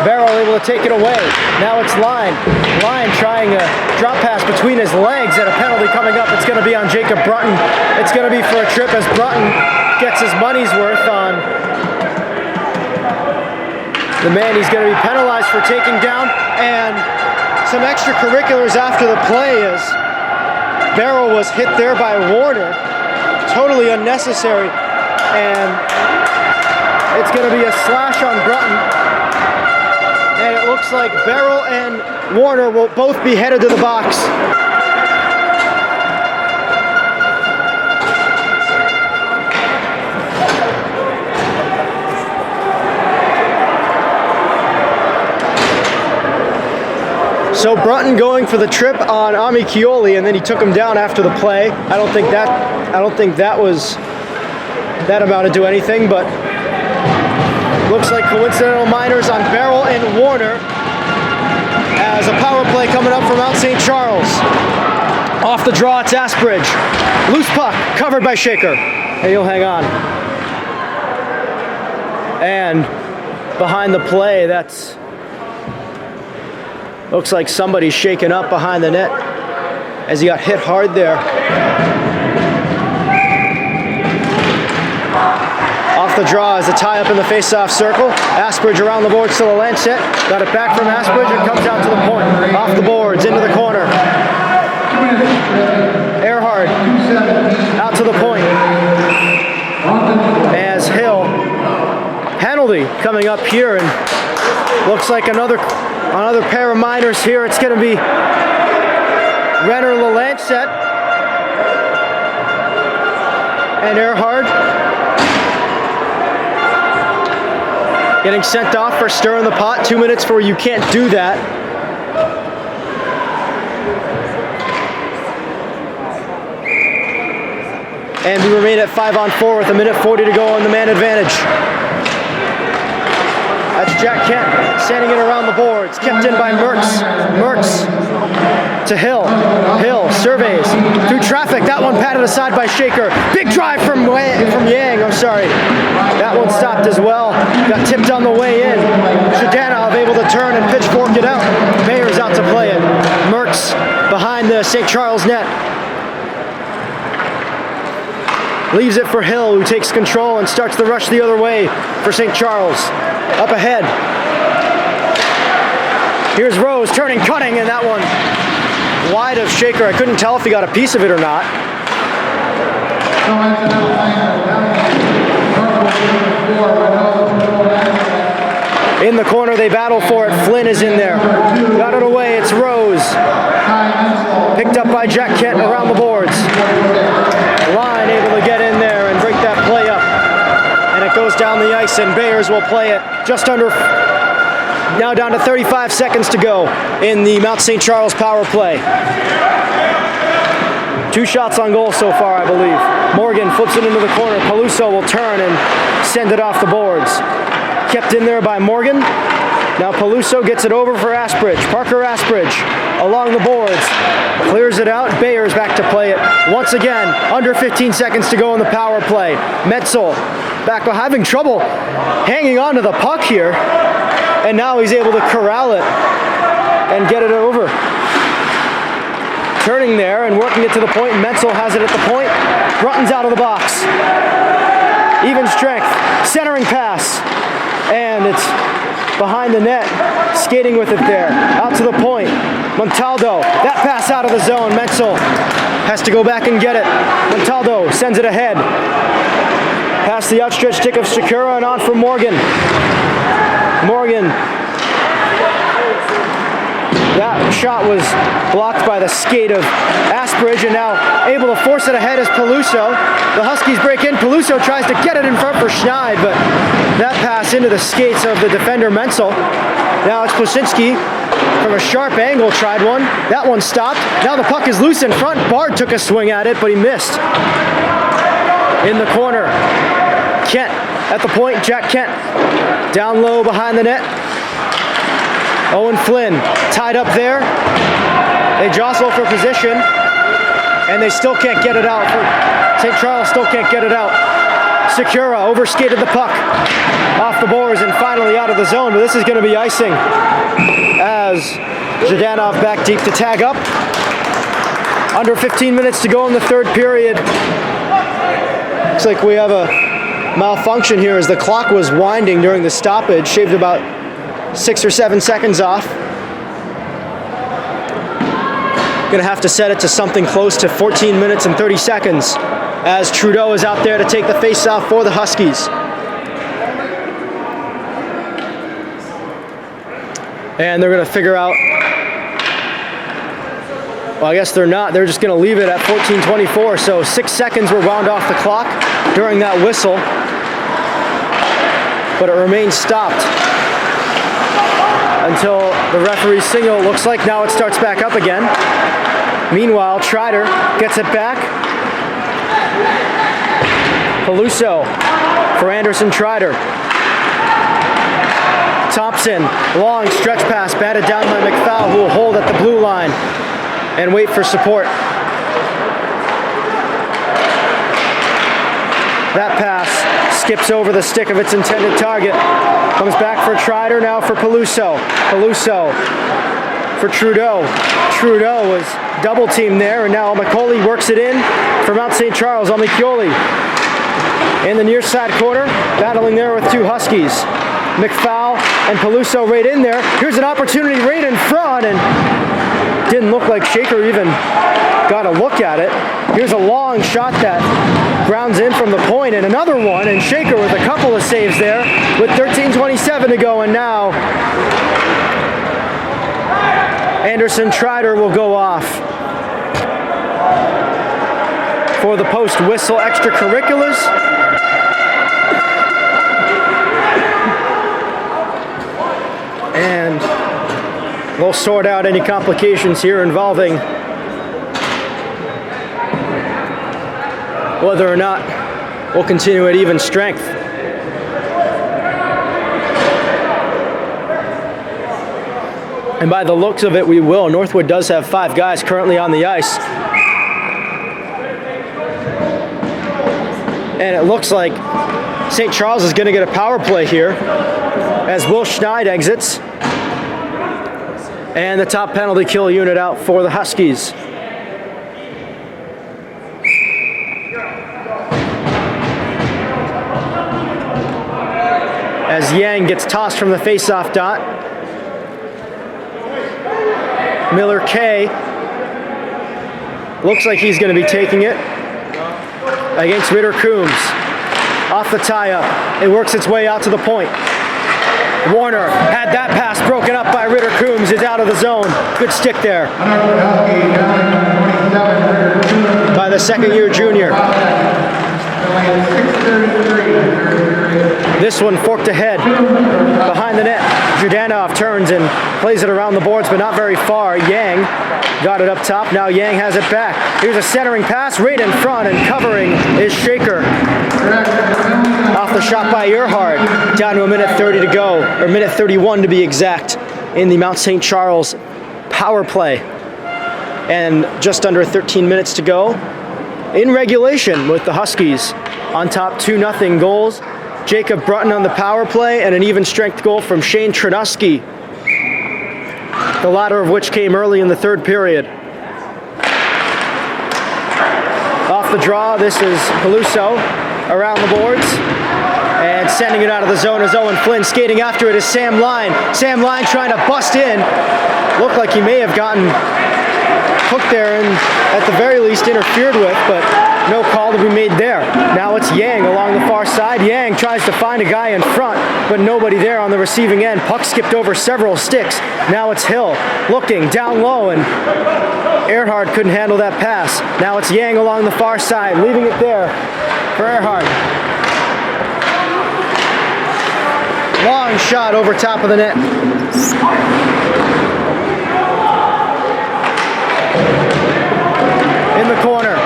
Barrel able to take it away. Now it's Line. Line trying a drop pass between his legs and a penalty coming up. It's going to be on Jacob Brunton. It's going to be for a trip as Brunton gets his money's worth on the man he's going to be penalized for taking down. And some extracurriculars after the play as Barrel was hit there by Warner. Totally unnecessary. And it's going to be a slash on Brunton. And it looks like Barrel and Warner will both be headed to the box. So Brunton going for the trip on Ami Chioli, and then he took him down after the play. I don't think that amounted to anything, but looks like coincidental minors on Barrel and Warner as a power play coming up from Mount St. Charles. Off the draw, it's Asbridge. Loose puck, covered by Shaker, and he'll hang on. And behind the play, that's looks like somebody's shaken up behind the net as he got hit hard there. Off the draw is a tie up in the face-off circle. Asbridge around the boards to the Lancet. Got it back from Asbridge and comes out to the point. Off the boards, into the corner. Earhart out to the point. As Hill, penalty coming up here, and Looks like another pair of minors here. It's going to be Renner Lalanchette and Earhart getting sent off for stirring the pot. 2 minutes for you can't do that. And we remain at 5-on-4 with 1:40 to go on the man advantage. That's Jack Kent sending it around the boards. Kept in by Mertz. Mertz to Hill. Hill surveys through traffic. That one patted aside by Shaker. Big drive from Yang. I'm sorry. That one stopped as well. Got tipped on the way in. Zhdanov able to turn and pitchfork it out. Bayer's out to play it. Mertz behind the St. Charles net. Leaves it for Hill, who takes control and starts the rush the other way for St. Charles. Up ahead. Here's Rose turning, cutting, and that one wide of Shaker. I couldn't tell if he got a piece of it or not. In the corner, they battle for it. Flynn is in there. Got it away. It's Rose. Picked up by Jack Kent around the boards. Line able to get in there and break that play up. And it goes down the ice, and Bayers will play it just under, now down to 35 seconds to go in the Mount St. Charles power play. 2 shots on goal so far, I believe. Morgan flips it into the corner. Peluso will turn and send it off the boards. Kept in there by Morgan. Now Peluso gets it over for Asbridge. Parker Asbridge along the boards. Clears it out. Bayers back to play it. Once again, under 15 seconds to go in the power play. Metzel back having trouble hanging on to the puck here. And now he's able to corral it and get it over. Turning there and working it to the point. Metzel has it at the point. Brunton's out of the box. Even strength. Centering pass. And it's behind the net, skating with it there. Out to the point. Montaldo, that pass out of the zone. Metzel has to go back and get it. Montaldo sends it ahead. Past the outstretched stick of Shakura and on for Morgan. Morgan. That shot was blocked by the skate of Asbridge, and now able to force it ahead is Peluso. The Huskies break in. Peluso tries to get it in front for Schneid, but that pass into the skates of the defender Menzel. Now it's Plasinski from a sharp angle, tried one. That one stopped. Now the puck is loose in front. Bard took a swing at it, but he missed. In the corner, Kent at the point. Jack Kent down low behind the net. Owen Flynn tied up there. They jostle for position, and they still can't get it out. St. Charles still can't get it out. Secura overskated the puck off the boards and finally out of the zone, but this is going to be icing as Zhdanov back deep to tag up. Under 15 minutes to go in the third period. Looks like we have a malfunction here as the clock was winding during the stoppage, shaved about 6 or 7 seconds off. Gonna have to set it to something close to 14 minutes and 30 seconds as Trudeau is out there to take the face-off for the Huskies. And they're gonna figure out, well, I guess they're not. They're just gonna leave it at 14:24. So 6 seconds were wound off the clock during that whistle, but it remains stopped until the referee's signal. Looks like now it starts back up again. Meanwhile, Trider gets it back. Peluso for Anderson Trider. Thompson, long stretch pass, batted down by McFowle, who will hold at the blue line and wait for support. That pass skips over the stick of its intended target. Comes back for Trider, now for Peluso. Peluso for Trudeau. Trudeau was double teamed there, and now McCauley works it in for Mount St. Charles. Almichioli in the near side corner, battling there with 2 Huskies. McFowle and Peluso right in there. Here's an opportunity right in front, and didn't look like Shaker even got a look at it. Here's a long shot that grounds in from the point, and another one, and Shaker with a couple of saves there with 13:27 to go, and now Anderson Trider will go off for the post-whistle extracurriculars. And we'll sort out any complications here involving whether or not we'll continue at even strength. And by the looks of it, we will. Northwood does have 5 guys currently on the ice. And it looks like St. Charles is going to get a power play here as Will Schneid exits. And the top penalty kill unit out for the Huskies. As Yang gets tossed from the faceoff dot. Miller K looks like he's going to be taking it against Ritter Coombs. Off the tie-up. It works its way out to the point. Warner had that pass broken up by Ritter Coombs. Is out of the zone. Good stick there by the second-year junior. This one forked ahead behind the net. Judanov turns and plays it around the boards, but not very far. Yang got it up top. Now Yang has it back. Here's a centering pass right in front, and covering is Shaker. Off the shot by Earhart. Down to a minute 30 to go, or minute 31 to be exact, in the Mount St. Charles power play. And just under 13 minutes to go in regulation, with the Huskies on top 2-0 goals. Jacob Brunton on the power play, and an even strength goal from Shane Trenusky, the latter of which came early in the third period. Off the draw, this is Peluso around the boards, and sending it out of the zone is Owen Flynn. Skating after it is Sam Line. Sam Line trying to bust in. Looked like he may have gotten hooked there and at the very least interfered with, but no call to be made there. Now it's Yang along the far side. Yang tries to find a guy in front, but nobody there on the receiving end. Puck skipped over several sticks. Now it's Hill looking down low, and Earhart couldn't handle that pass. Now it's Yang along the far side, leaving it there for Earhart. Long shot over top of the net. In the corner.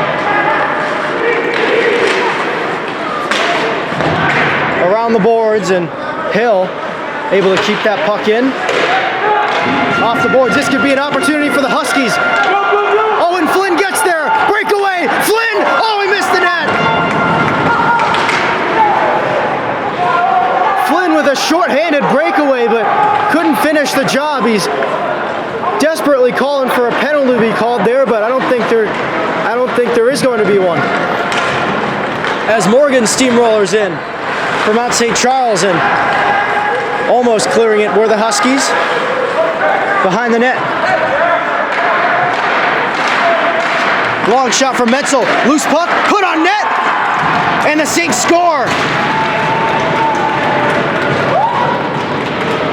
Around the boards, and Hill able to keep that puck in. Off the boards. This could be an opportunity for the Huskies. Owen Flynn gets there. Breakaway. Flynn. Oh, he missed the net. Flynn with a short-handed breakaway, but couldn't finish the job. He's desperately calling for a penalty to be called there, but I don't think there is going to be one. As Morgan steamrollers in for Mount St. Charles, and almost clearing it were the Huskies behind the net. Long shot from Metzel. Loose puck, put on net, and the Saints score.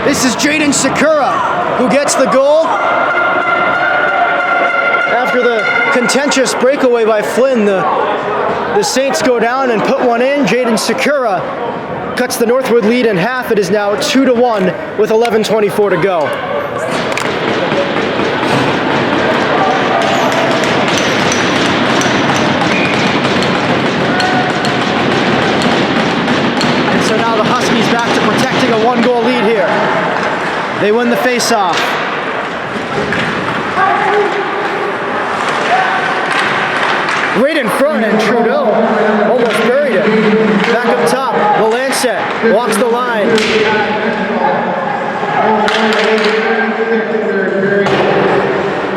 This is Jaden Sakura who gets the goal. After the contentious breakaway by Flynn, the Saints go down and put one in. Jaden Sakura cuts the Northwood lead in half. It is now 2-1 with 11:24 to go. And so now the Huskies back to protecting a 1-goal lead here. They win the face-off. Right in front, and Trudeau almost buried it. Back up top, Valancet walks the line.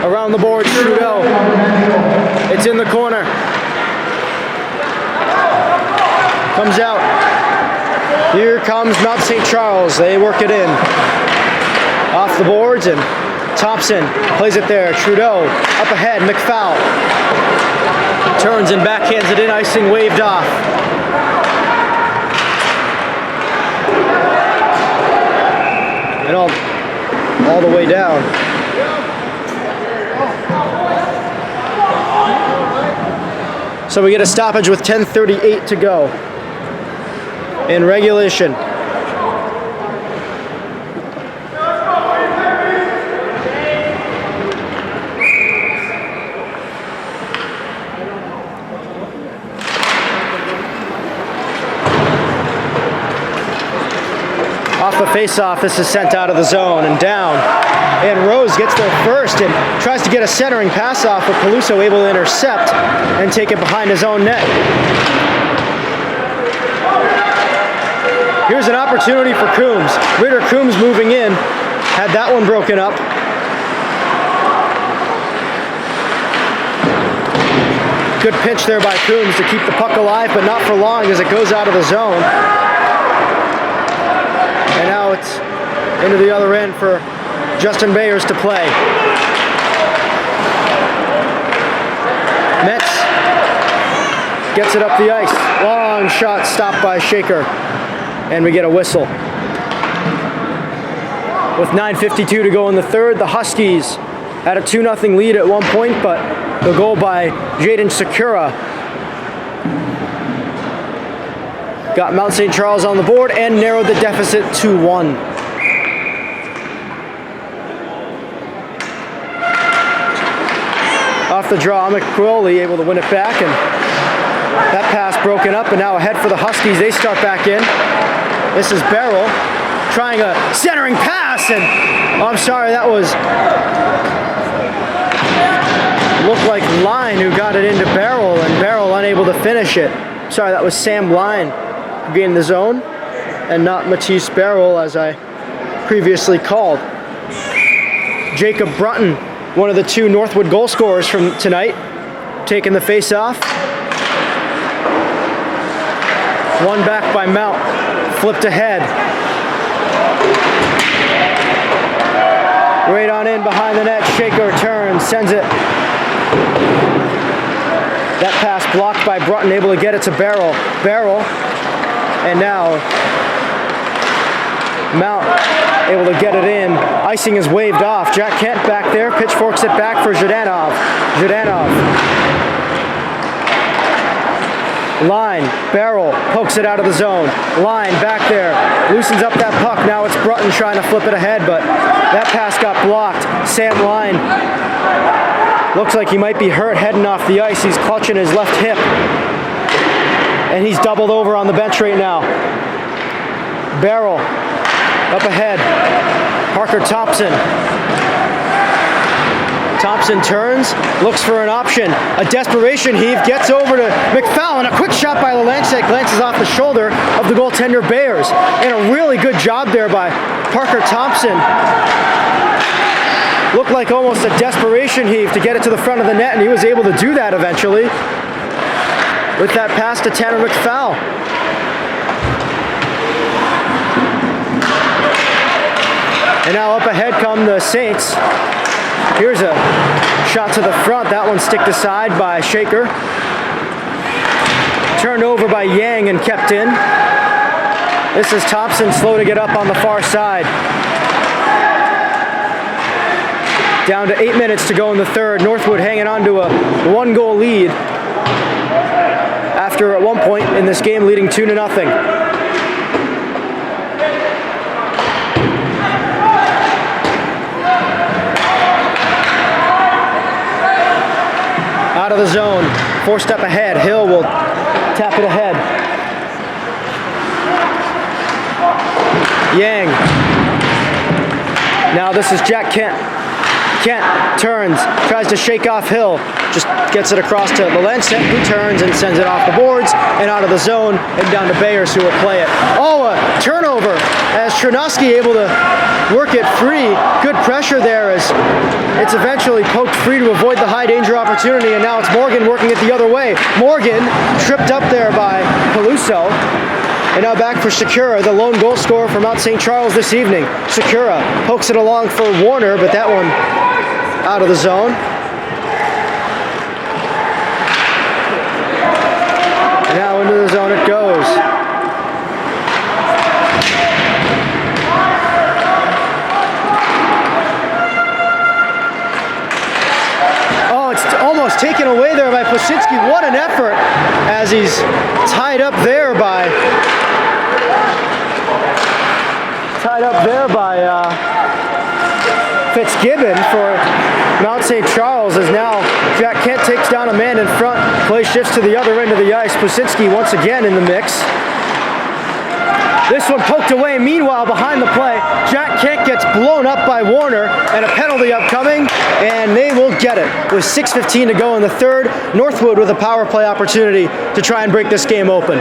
Around the board, Trudeau. It's in the corner. Comes out. Here comes Mount St. Charles. They work it in. Off the boards, and Thompson plays it there. Trudeau up ahead. McFowl turns and backhands it in. Icing waved off. And all the way down. So we get a stoppage with 10:38 to go in regulation. Off the face-off, this is sent out of the zone and down. And Rose gets there first and tries to get a centering pass off, but Peluso able to intercept and take it behind his own net. Here's an opportunity for Coombs. Ritter Coombs moving in, had that one broken up. Good pitch there by Coombs to keep the puck alive, but not for long as it goes out of the zone. And now it's into the other end for Justin Bayers to play. Metz gets it up the ice. Long shot stopped by Shaker. And we get a whistle. With 9:52 to go in the third, the Huskies had a 2-0 lead at one point, but the goal by Jaden Sakura got Mount St. Charles on the board and narrowed the deficit to 1. Off the draw, McCrowley able to win it back, and that pass broken up, and now ahead for the Huskies. They start back in. This is Barrel trying a centering pass, and I'm sorry, that was looked like Line who got it into Barrel, and Barrel unable to finish it. Sorry, that was Sam Line who gained the zone, and not Matisse Barrel as I previously called. Jacob Brunton, one of the 2 Northwood goal scorers from tonight, taking the face-off. One back by Mount, flipped ahead. Right on in behind the net, Shaker turns, sends it. That pass blocked by Brunton, able to get it to Barrel. Barrel, and now Mount able to get it in. Icing is waved off. Jack Kent back there, pitchforks it back for Zhdanov. Zhdanov. Line, Barrel, pokes it out of the zone. Line back there, loosens up that puck. Now it's Brunton trying to flip it ahead, but that pass got blocked. Sam Line looks like he might be hurt heading off the ice. He's clutching his left hip. And he's doubled over on the bench right now. Barrel, up ahead. Parker Thompson. Thompson turns, looks for an option. A desperation heave, gets over to McFowl, and a quick shot by Lalanche glances off the shoulder of the goaltender Bayers. And a really good job there by Parker Thompson. Looked like almost a desperation heave to get it to the front of the net, and he was able to do that eventually with that pass to Tanner McFowl. And now up ahead come the Saints. Here's a shot to the front. That one sticked aside by Shaker. Turned over by Yang and kept in. This is Thompson, slow to get up on the far side. Down to 8 minutes to go in the third. Northwood hanging on to a 1-goal lead after at one point in this game leading 2-0. Out of the zone, forced up ahead. Hill will tap it ahead. Yang. Now this is Jack Kent. Kent turns, tries to shake off Hill, just gets it across to Lalanche, who turns and sends it off the boards and out of the zone and down to Bayers, who will play it. Oh, a turnover as Chernosky able to work it free. Good pressure there as it's eventually poked free to avoid the high danger opportunity, and now it's Morgan working it the other way. Morgan tripped up there by Peluso. And now back for Sakura, the lone goal scorer for Mount St. Charles this evening. Sakura pokes it along for Warner, but that one out of the zone. And now into the zone it goes. Oh, it's almost taken away there by Posinski. What an effort as he's tied up there by Fitzgibbon for Mount St. Charles, as now Jack Kent takes down a man in front. Play shifts to the other end of the ice. Posinski once again in the mix. This one poked away. Meanwhile, behind the play, Jack Kent gets blown up by Warner, and a penalty upcoming, and they will get it. With 6:15 to go in the third, Northwood with a power play opportunity to try and break this game open.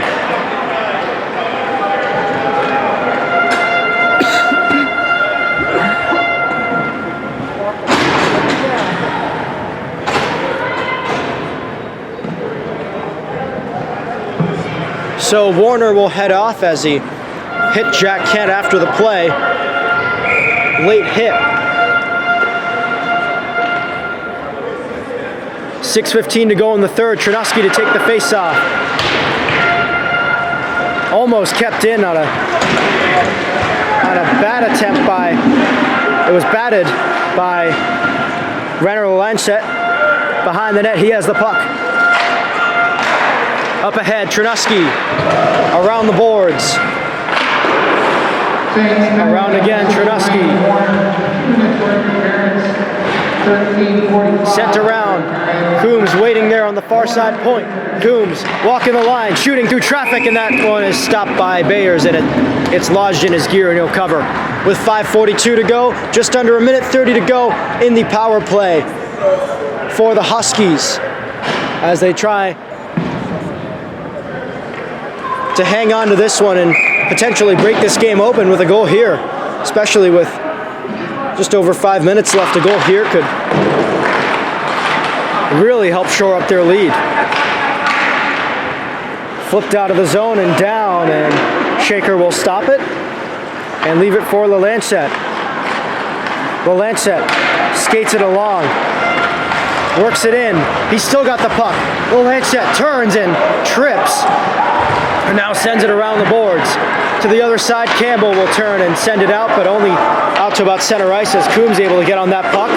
So Warner will head off as he hit Jack Kent after the play. Late hit. 6:15 to go in the third. Chernosky to take the face-off. Almost kept in on a bad attempt by, it was batted by Renner Lancet. Behind the net, he has the puck. Up ahead, Chernosky around the boards. Around again, Chernosky. Sent around. Coombs waiting there on the far side point. Coombs walking the line, shooting through traffic, and that one is stopped by Bayers, and it's lodged in his gear, and he'll cover. With 5:42 to go, just under 1:30 to go in the power play for the Huskies as they try to hang on to this one and potentially break this game open with a goal here, especially with just over 5 minutes left. A goal here could really help shore up their lead. Flipped out of the zone and down, and Shaker will stop it and leave it for LaLancette. LaLancette skates it along, works it in. He's still got the puck. LaLancette turns and trips, and now sends it around the boards. To the other side, Campbell will turn and send it out, but only out to about center ice as Coombs able to get on that puck.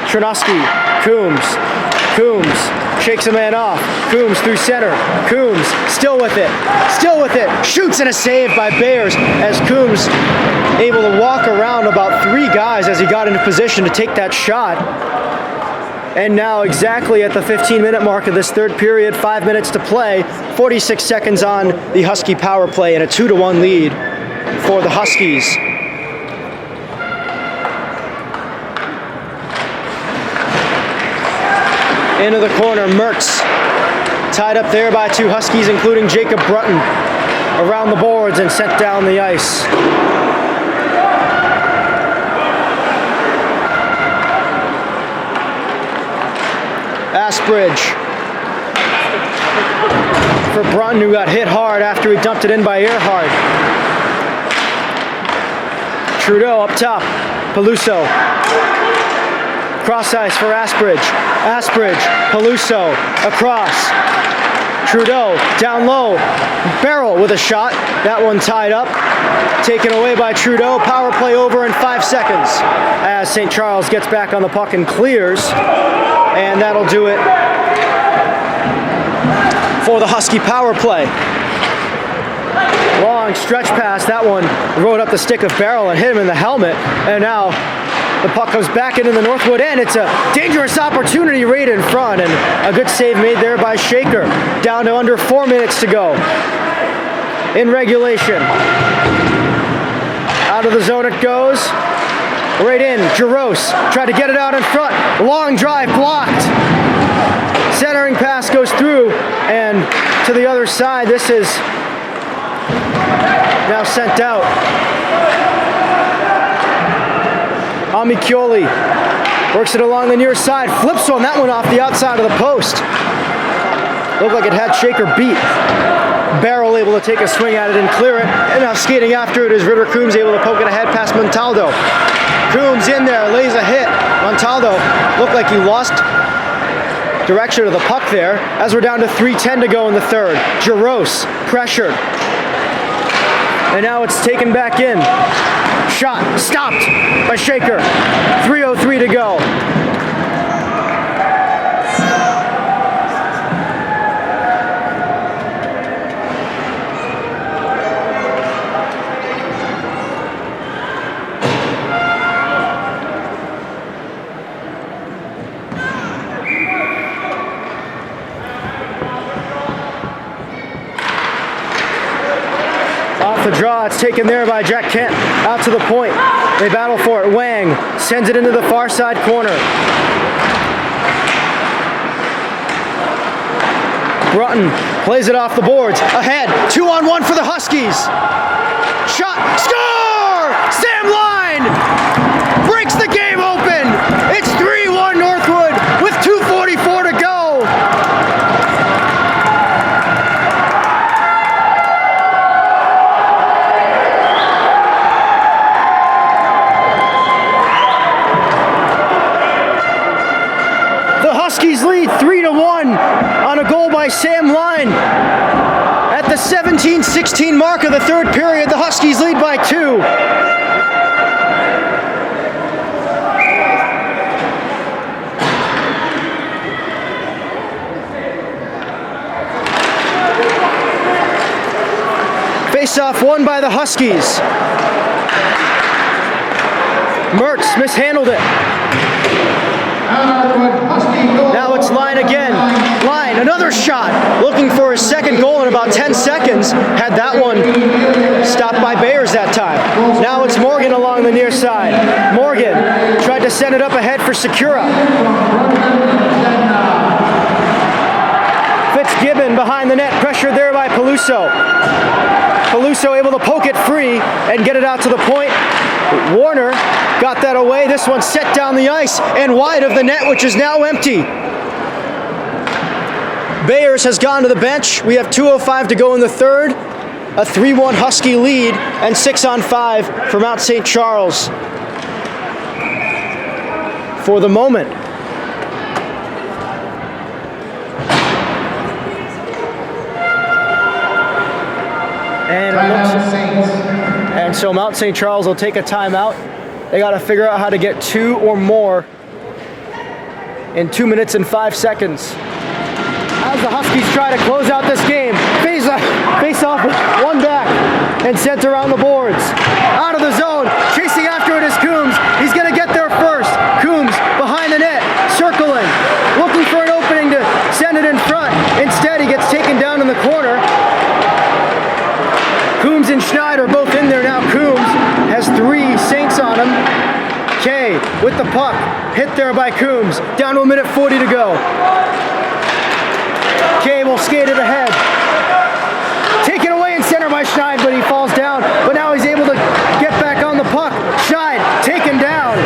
Chernosky, Coombs shakes a man off. Coombs through center. Coombs still with it, shoots, and a save by Bayers as Coombs able to walk around about 3 guys as he got into position to take that shot. And now exactly at the 15-minute mark of this third period, 5 minutes to play, 46 seconds on the Husky power play, and a 2-1 lead for the Huskies. Into the corner, Mertz tied up there by 2 Huskies, including Jacob Brutton, around the boards and sent down the ice. Asbridge for Brunton, who got hit hard after he dumped it in by Earhart. Trudeau up top. Peluso. Cross ice for Asbridge. Peluso across. Trudeau down low. Barrel with a shot. That one tied up. Taken away by Trudeau. Power play over in 5 seconds as St. Charles gets back on the puck and clears. And that'll do it for the Husky power play. Long stretch pass. That one rode up the stick of Barrel and hit him in the helmet. And now the puck goes back into the Northwood end. It's a dangerous opportunity right in front, and a good save made there by Shaker. Down to under 4 minutes to go in regulation. Out of the zone it goes. Right in. Jaros tried to get it out in front. Long drive blocked. Centering pass goes through, and to the other side. This is now sent out. Amichioli works it along the near side, flips on that one off the outside of the post. Looked like it had Shaker beat. Barrel able to take a swing at it and clear it. And now skating after it is Ritter Coombs able to poke it ahead past Montaldo. Coombs in there, lays a hit. Montaldo looked like he lost direction of the puck there as we're down to 3:10 to go in the third. Jaros pressured. And now it's taken back in. Shot stopped by Shaker. 3:03 to go. The draw, it's taken there by Jack Kent, out to the point. They battle for it. Wang sends it into the far side corner. Brunton plays it off the boards. Ahead, 2-on-1 for the Huskies. Shot, score! Sam Line breaks the game open. It's 3-1 Northwood with 2:44 to go. Huskies lead 3-1 on a goal by Sam Line. At the 17-16 mark of the third period, the Huskies lead by 2. Face-off won by the Huskies. Mertz mishandled it. Now it's Line again. Line, another shot. Looking for his second goal in about 10 seconds. Had that one stopped by Bayers that time. Now it's Morgan along the near side. Morgan tried to send it up ahead for Secura. Fitzgibbon behind the net. Pressured there by Peluso. Peluso able to poke it free and get it out to the point. Warner got that away. This one set down the ice and wide of the net, which is now empty. Bayers has gone to the bench. We have 2:05 to go in the third. A 3-1 Husky lead and 6-on-5 for Mount St. Charles. For the moment. And so Mount St. Charles will take a timeout. They got to figure out how to get 2 or more in 2 minutes and 5 seconds. As the Huskies try to close out this game, face off with one back and sent around the boards. Out of the zone, chasing after it is Coombs. He's going to get there first. Coombs behind the net, circling, looking for an opening to send it in front. Instead, he gets taken down in the corner. Coombs and Schneider both in there now. Coombs has 3 Saints on him. Kay with the puck, hit there by Coombs. Down to 1:40 to go. Kay will skate it ahead. Taken away in center by Schneid, but he falls down. But now he's able to get back on the puck. Schneid taken down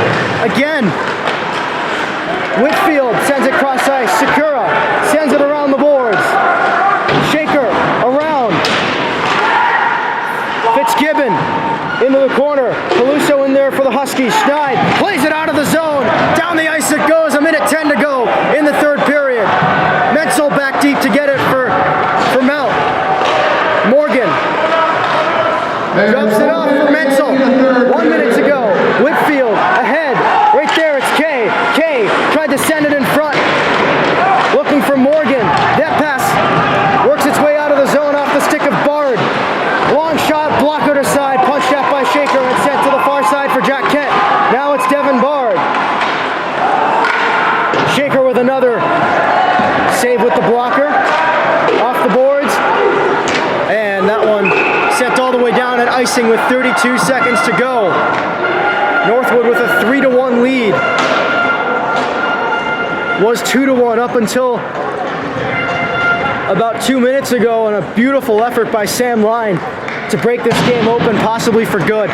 again. Whitfield sends it cross ice. Sakura sends it around the boards. Shaker around. Fitzgibbon into the corner. Peluso in there for the Huskies. Schneid plays it out of the zone. Down the ice it goes. 1:10 to go in the third period. Menzel back deep to get it for Mount. Morgan drops it off for Menzel. 1 minute to go. Whitfield ahead. Right there it's Kay. Kay tried to send it in front. Looking for Morgan. That pass works its way out of the zone off the stick of Bard. Long shot, blocker to side, punched out by Shaker and sent to the far side for Jack Kent. Now it's Devin Bard. Shaker with another save with the blocker. Off the boards. And that one sent all the way down at icing with 32 seconds to go. Northwood with a 3-1 lead. Was 2-1 up until about 2 minutes ago, and a beautiful effort by Sam Line to break this game open, possibly for good.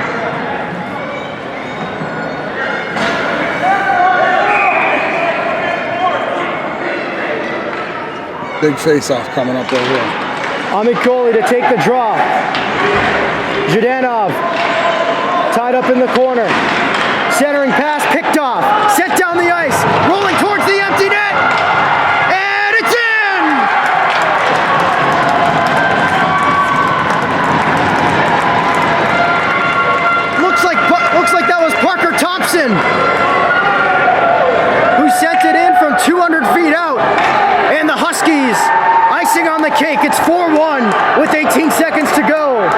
Big face-off coming up right here. Amikoli to take the draw. Zhdanov tied up in the corner. Centering pass picked off. Sent down the ice. Rolling towards the empty net. And it's in! Looks like that was Parker Thompson who sent it in from 200 feet out. And the Huskies, icing on the cake. It's 4-1 with 18 seconds to go.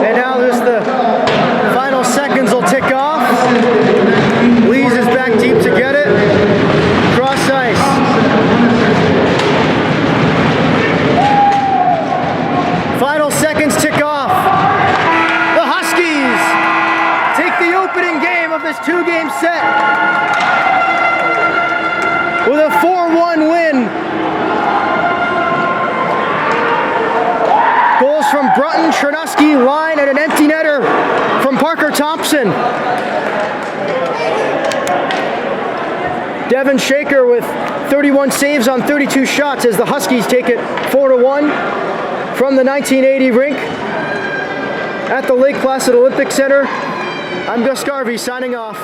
And now just the final seconds will tick off. Lees is back deep to get it. Cross ice. Final seconds tick off. The Huskies take the opening game of this 2-game set with a 4-1 win. Goals from Brunton, Chernuski, line, and an empty netter from Parker Thompson. Devin Shaker with 31 saves on 32 shots as the Huskies take it 4-1 from the 1980 rink at the Lake Placid Olympic Center. I'm Gus Garvey signing off.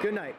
Good night.